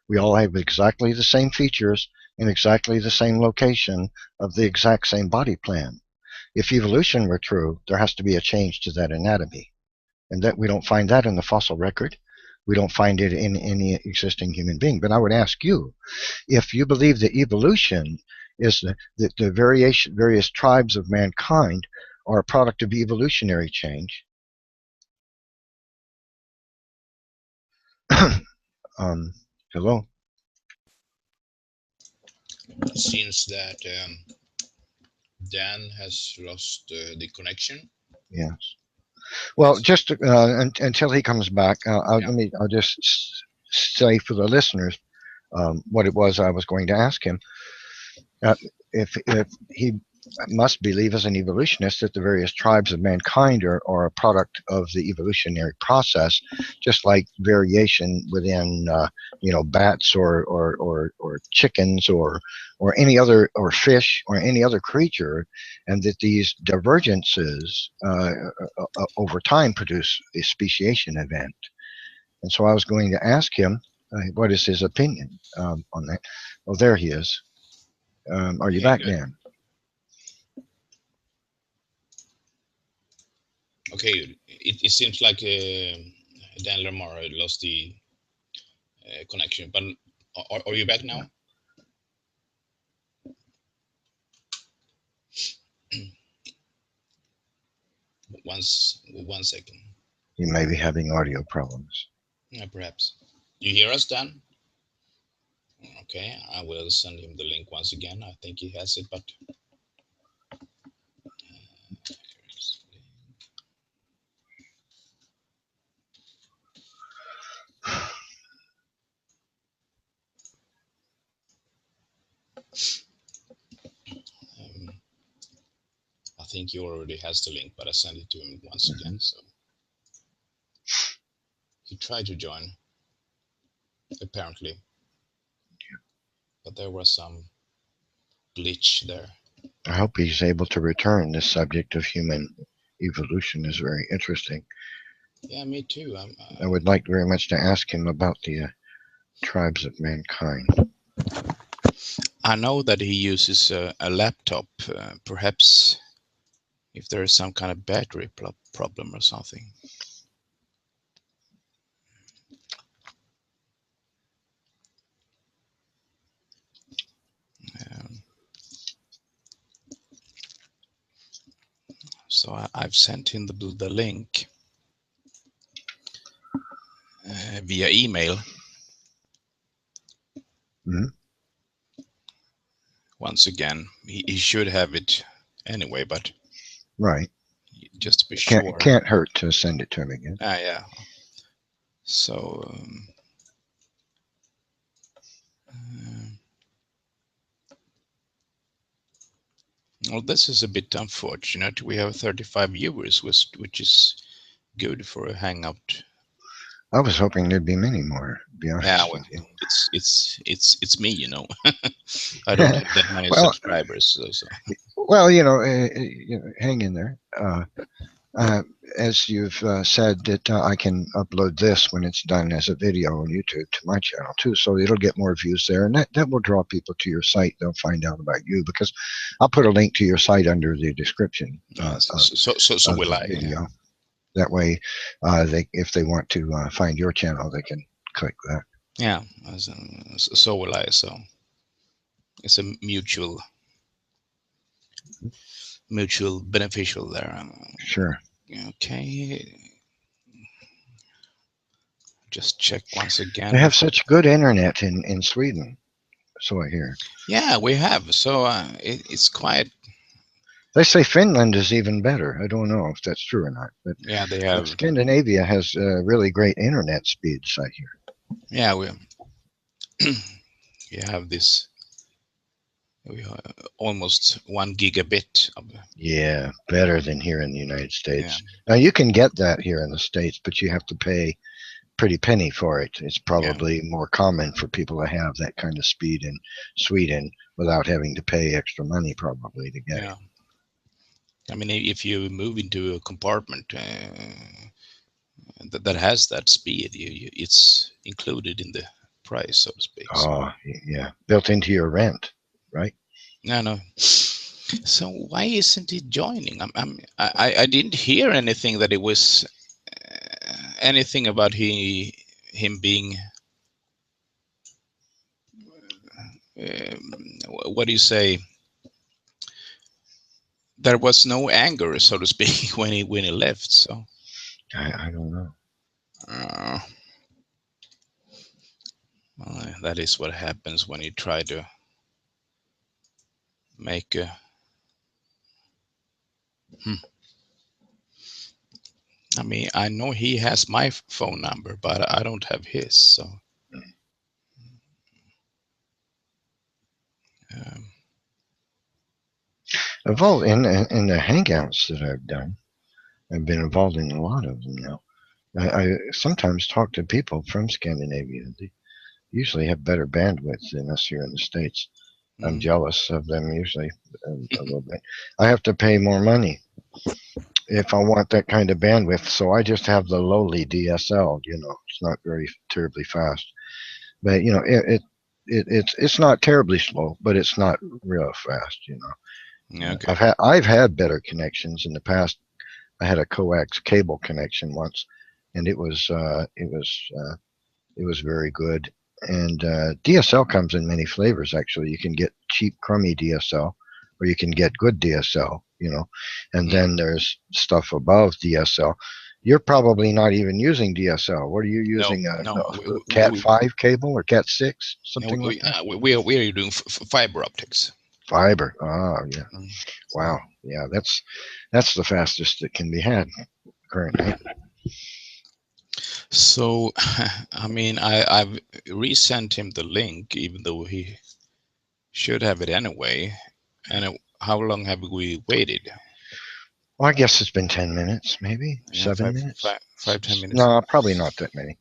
We all have exactly the same features in exactly the same location of the exact same body plan. If evolution were true, there has to be a change to that anatomy. And that we don't find that in the fossil record. We don't find it in any existing human being. But I would ask you, if you believe that evolution is that the various tribes of mankind are a product of evolutionary change. Hello? It seems that Dan has lost the connection. Yes. Well, just until he comes back, I'll just say for the listeners what it was I was going to ask him. If he must believe as an evolutionist that the various tribes of mankind are a product of the evolutionary process, just like variation within bats or chickens or any other, or fish or any other creature, and that these divergences over time produce a speciation event. And so I was going to ask him what is his opinion on that. Oh, there he is. Are you Okay, back, good. Dan? Okay, it seems like Dan Larhammar lost the connection, but are you back now? One second. You may be having audio problems. Yeah, perhaps. You hear us, Dan? Okay, I will send him the link once again. I think he has it, but I think he already has the link, but I sent it to him once again. So he tried to join, apparently, but there was some glitch there. I hope he's able to return. This subject of human evolution is very interesting. Yeah, me too. I would like very much to ask him about the tribes of mankind. I know that he uses a laptop. Perhaps if there is some kind of battery problem or something. So I've sent him the link via email. Mm-hmm. Once again, he should have it anyway, but right, just to be sure. Can't hurt to send it to him again. Yeah. So well, this is a bit unfortunate. We have 35 viewers, which is good for a hangout. I was hoping there'd be many more, to be honest. Yeah, well, it's me, you know. I don't have that many subscribers, so. Well, hang in there. As you've said, that I can upload this when it's done as a video on YouTube to my channel too, so it'll get more views there, and that will draw people to your site. They'll find out about you, because I'll put a link to your site under the description So will I. video. Yeah. That way, if they want to find your channel, they can click that. Yeah, so will I. So it's a mutual beneficial there. Sure. Okay. Just check once again. They have such good internet in Sweden, so I hear. Yeah, we have. So it's quite. They say Finland is even better. I don't know if that's true or not, but yeah, they have. Scandinavia has really great internet speeds, I hear. Yeah, we have this. We have almost 1 gigabit. Yeah, better than here in the United States. Yeah. Now you can get that here in the States, but you have to pay pretty penny for it. It's probably more common for people to have that kind of speed in Sweden without having to pay extra money probably to get it. I mean, if you move into a compartment that has that speed, it's included in the price, so to speak. Oh, yeah, built into your rent, right? No. So why isn't he joining? I didn't hear anything that it was anything about him being. What do you say? There was no anger, so to speak, when he left. So I don't know. Well, that is what happens when you try to make a. I mean, I know he has my phone number, but I don't have his. So. Involved in the hangouts that I've done. I've been involved in a lot of them now. I sometimes talk to people from Scandinavia. They usually have better bandwidth than us here in the States. I'm jealous of them usually a little bit. I have to pay more money if I want that kind of bandwidth, so I just have the lowly DSL. It's not very terribly fast, but it's not terribly slow, but it's not real fast. Okay. I've had better connections in the past. I had a coax cable connection once, and it was very good. And DSL comes in many flavors. Actually, you can get cheap, crummy DSL, or you can get good DSL. And then there's stuff above DSL. You're probably not even using DSL. What are you No, using? no, Cat 5 cable or Cat 6, something like that? we are doing fiber optics. Fiber. Oh, yeah. Wow. Yeah, that's the fastest that can be had currently. So, I mean, I've resent him the link, even though he should have it anyway. And how long have we waited? Well, I guess it's been 10 minutes, maybe Yeah, 7 minutes. 5, 10 minutes. No, probably not that many.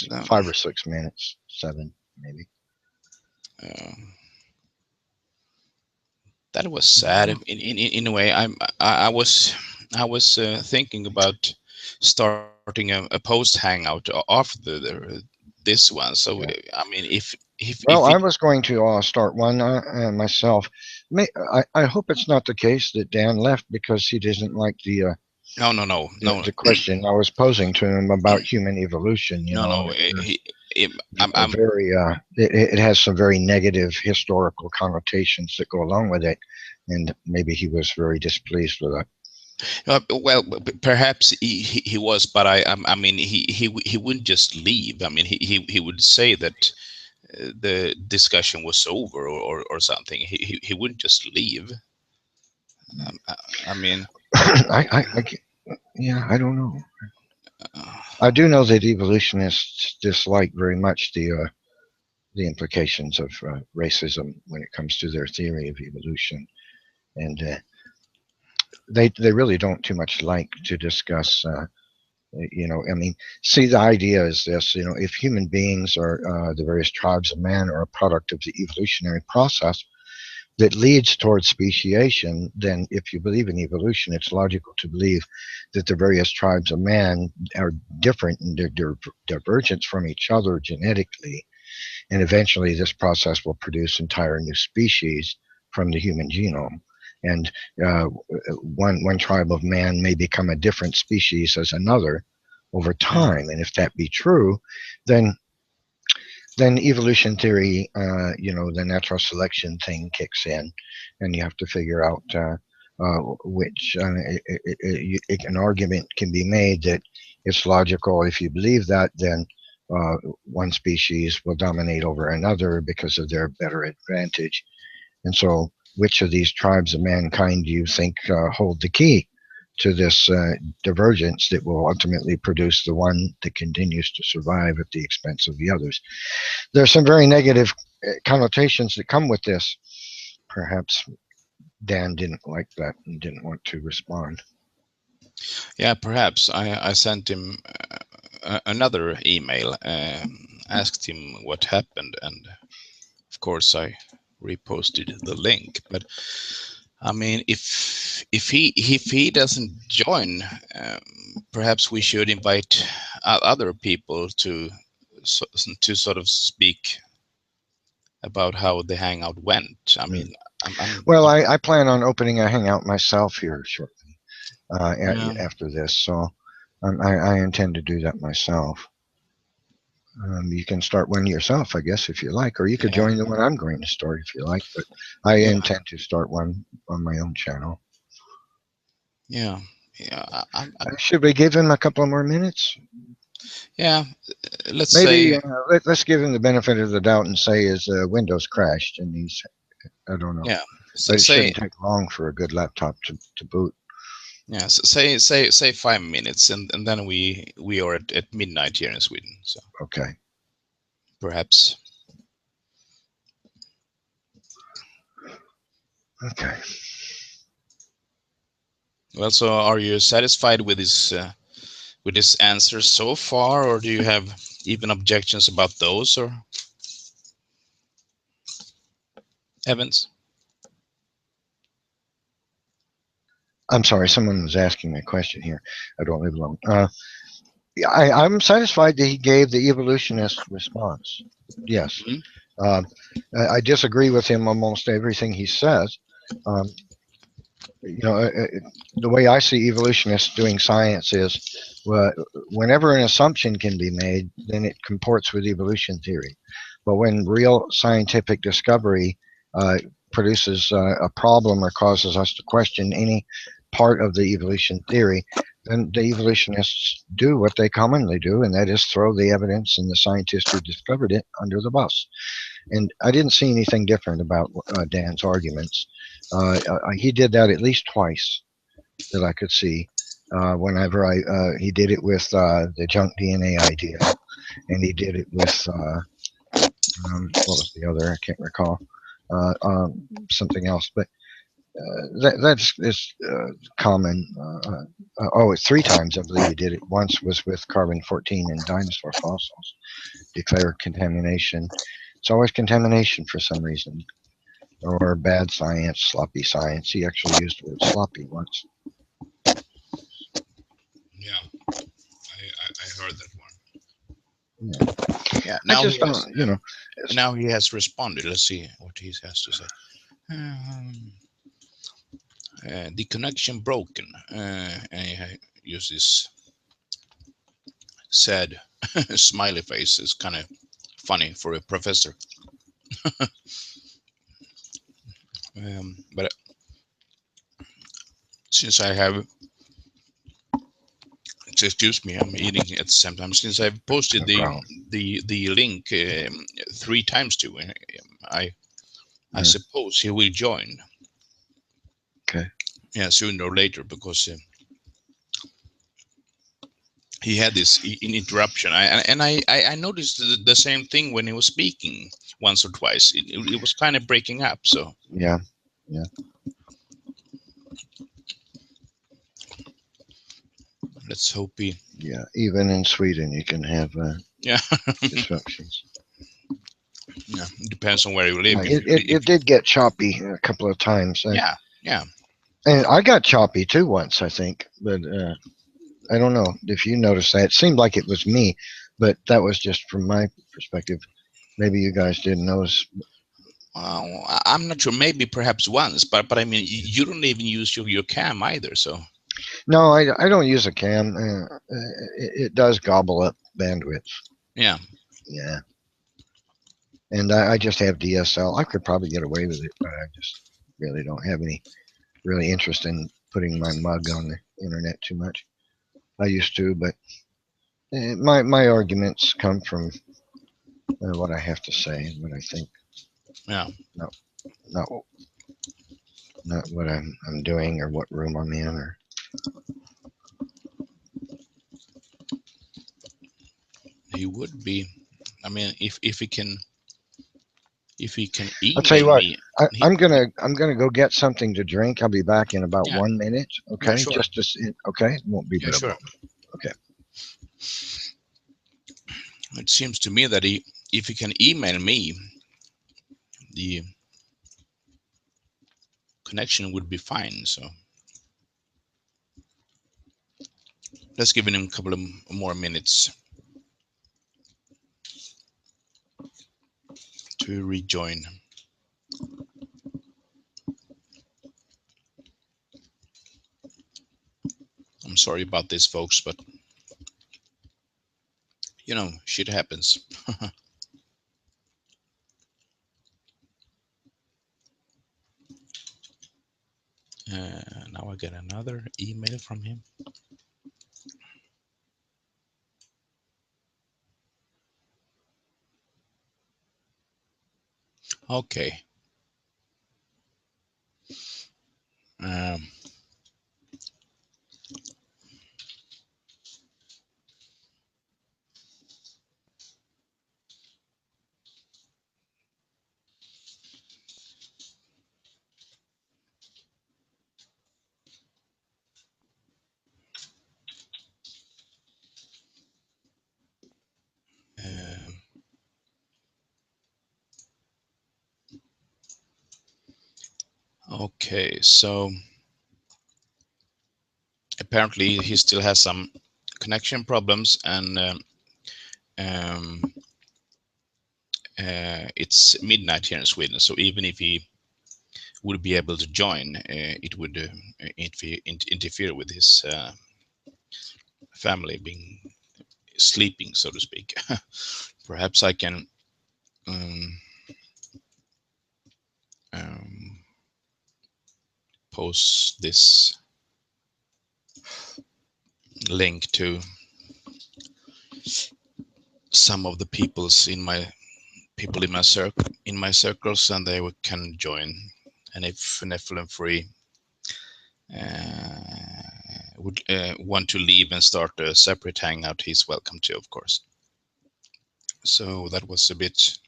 No. 5 or 6 minutes, 7 maybe. That was sad. In a way, I was thinking about starting a post hangout after this one. So Yeah. I mean, if Well, I it, was going to start one myself. I hope it's not the case that Dan left because he doesn't like the question I was posing to him about human evolution. no. Very it has some very negative historical connotations that go along with it, and maybe he was very displeased with it. Well, perhaps he was, but I mean, he wouldn't just leave. I mean, he would say that the discussion was over or something. He wouldn't just leave. I mean, Yeah, I don't know. I do know that evolutionists dislike very much the implications of racism when it comes to their theory of evolution, and they really don't too much like to discuss. I mean, see, the idea is this: if human beings or the various tribes of man are a product of the evolutionary process that leads towards speciation, then if you believe in evolution, it's logical to believe that the various tribes of man are different in their divergence from each other genetically, and eventually this process will produce entire new species from the human genome. And one tribe of man may become a different species as another over time. And if that be true, then evolution theory, the natural selection thing kicks in, and you have to figure out which an argument can be made that it's logical. If you believe that, then one species will dominate over another because of their better advantage. And so, which of these tribes of mankind do you think hold the key to this divergence that will ultimately produce the one that continues to survive at the expense of the others? There are some very negative connotations that come with this. Perhaps Dan didn't like that and didn't want to respond. Yeah, perhaps I sent him another email, asked him what happened, and of course I reposted the link. But I mean, if he doesn't join, perhaps we should invite other people to sort of speak about how the hangout went. I mean, well, I plan on opening a hangout myself here shortly yeah. after this, so I intend to do that myself. You can start one yourself, I guess, if you like, or you could join the one I'm going to start if you like, but I intend to start one on my own channel. Yeah. Should we give him a couple more minutes? Yeah, let's maybe say let's give him the benefit of the doubt and say his Windows crashed and he's, I don't know. Yeah, but it shouldn't take long for a good laptop to boot. Yeah, so say 5 minutes, and then we are at midnight here in Sweden. So okay, perhaps. Okay. Well, so are you satisfied with this answer so far, or do you have even objections about those, or Evans? I'm sorry, someone was asking me a question here. I don't leave alone. Yeah, I'm satisfied that he gave the evolutionist response. Yes. Mhm. Um, I disagree with him almost everything he says. Um, you know, the way I see evolutionists doing science is, well, whenever an assumption can be made, then it comports with evolution theory. But when real scientific discovery uh, produces a problem or causes us to question any part of the evolution theory, then the evolutionists do what they commonly do, and that is throw the evidence and the scientists who discovered it under the bus. And I didn't see anything different about Dan's arguments. He did that at least twice that I could see. Whenever he did it with the junk DNA idea, and he did it with what was the other? I can't recall. Something else, but that's is common. It's three times I believe he did it. Once was with carbon-14 in dinosaur fossils, declared contamination. It's always contamination for some reason, or bad science, sloppy science. He actually used the word sloppy once. Yeah, I heard that one. Yeah. Yeah, I now just he has don't, you know. now he has responded. Let's see what he has to say. The connection broken, and he uses sad smiley face. Is kind of funny for a professor. But since I have, excuse me, I'm eating at the same time. Since I've posted No problem. the link 3 times to him, I Mm, suppose he will join. okay. Yeah, sooner or later, because he had this interruption. I noticed the same thing when he was speaking once or twice. It was kind of breaking up. So Yeah. Yeah. let's hope he. Yeah. Even in Sweden, you can have Yeah, disruptions. yeah. Depends on where you live. It did get choppy a couple of times. Yeah, yeah. And I got choppy too once, I think. But I don't know if you noticed that. It seemed like it was me, but that was just from my perspective. Maybe you guys didn't notice. I'm not sure. Maybe perhaps once, but I mean, you don't even use your cam either. So No, I don't use a cam. It does gobble up bandwidth. yeah, Yeah. And I just have DSL. I could probably get away with it, but I just really don't have any really interest in putting my mug on the internet too much. I used to, but my arguments come from what I have to say and what I think, yeah. not not not what I'm doing or what room I'm in or. He would be. I mean, if he can I'll tell you email what. me, he, I'm gonna go get something to drink. I'll be back in about yeah, 1 minute. yeah, Okay, sure, just to see. Okay, won't be yeah, but a sure. moment. Okay. It seems to me that if he can email me, the connection would be fine. So let's give him a couple of more minutes to rejoin. I'm sorry about this, folks, but shit happens. Now I get another email from him. Okay. Um, Okay, so apparently he still has some connection problems, and it's midnight here in Sweden. So even if he would be able to join, it would interfere with his family being sleeping, so to speak. Perhaps I can post this link to some of the peoples in my circles, and they can join. And if NephilimFree would want to leave and start a separate hangout, he's welcome to, of course. So that was a bit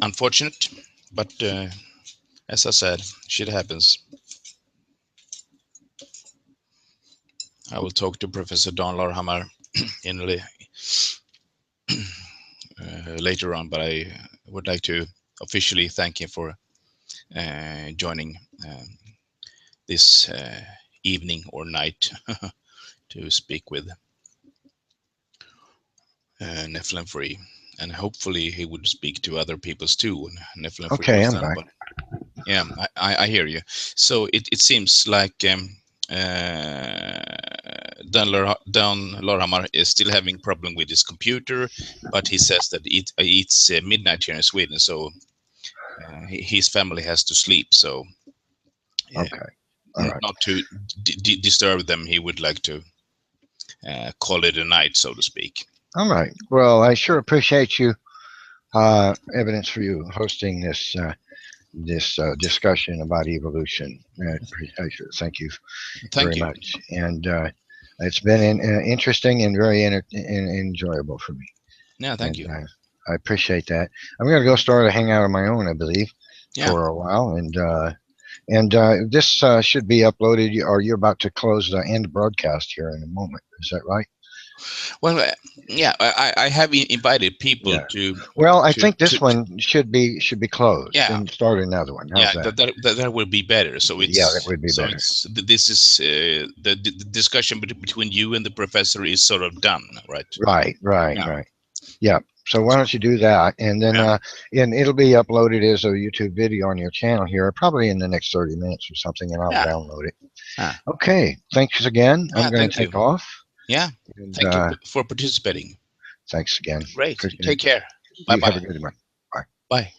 unfortunate, but as I said, shit happens. I will talk to Professor Don Larhammar later on, but I would like to officially thank him for joining this evening or night to speak with NephilimFree, and hopefully he would speak to other peoples too when NephilimFree Okay, was I'm done. back. But yeah, I hear you. So it seems like Dan Larhammar is still having problem with his computer, but he says that it's midnight here in Sweden, so his family has to sleep. So Okay, all right. not to disturb them, he would like to call it a night, so to speak. All right. Well, I sure appreciate you, Evidence for You, hosting this discussion about evolution. Thank you very much. And it's been interesting and very enjoyable for me. Yeah, thank you. I appreciate that. I'm going to go start a hangout of my own, I believe, Yeah. for a while. And this should be uploaded, or you're about to close the end broadcast here in a moment. Is that right? Well, yeah, I have invited people to. Well, I think this one should be closed and start another one. How's that would be better. So it's that would be better. This is the discussion between you and the professor is sort of done, right? Right. Yeah. So why don't you do that, and then and it'll be uploaded as a YouTube video on your channel here, probably in the next 30 minutes or something, and I'll download it. Okay. Thanks again. I'm going to take off. Yeah. Thank you for participating. Thanks again. Great. Take care. Bye-bye. Have a good one. Bye. Bye.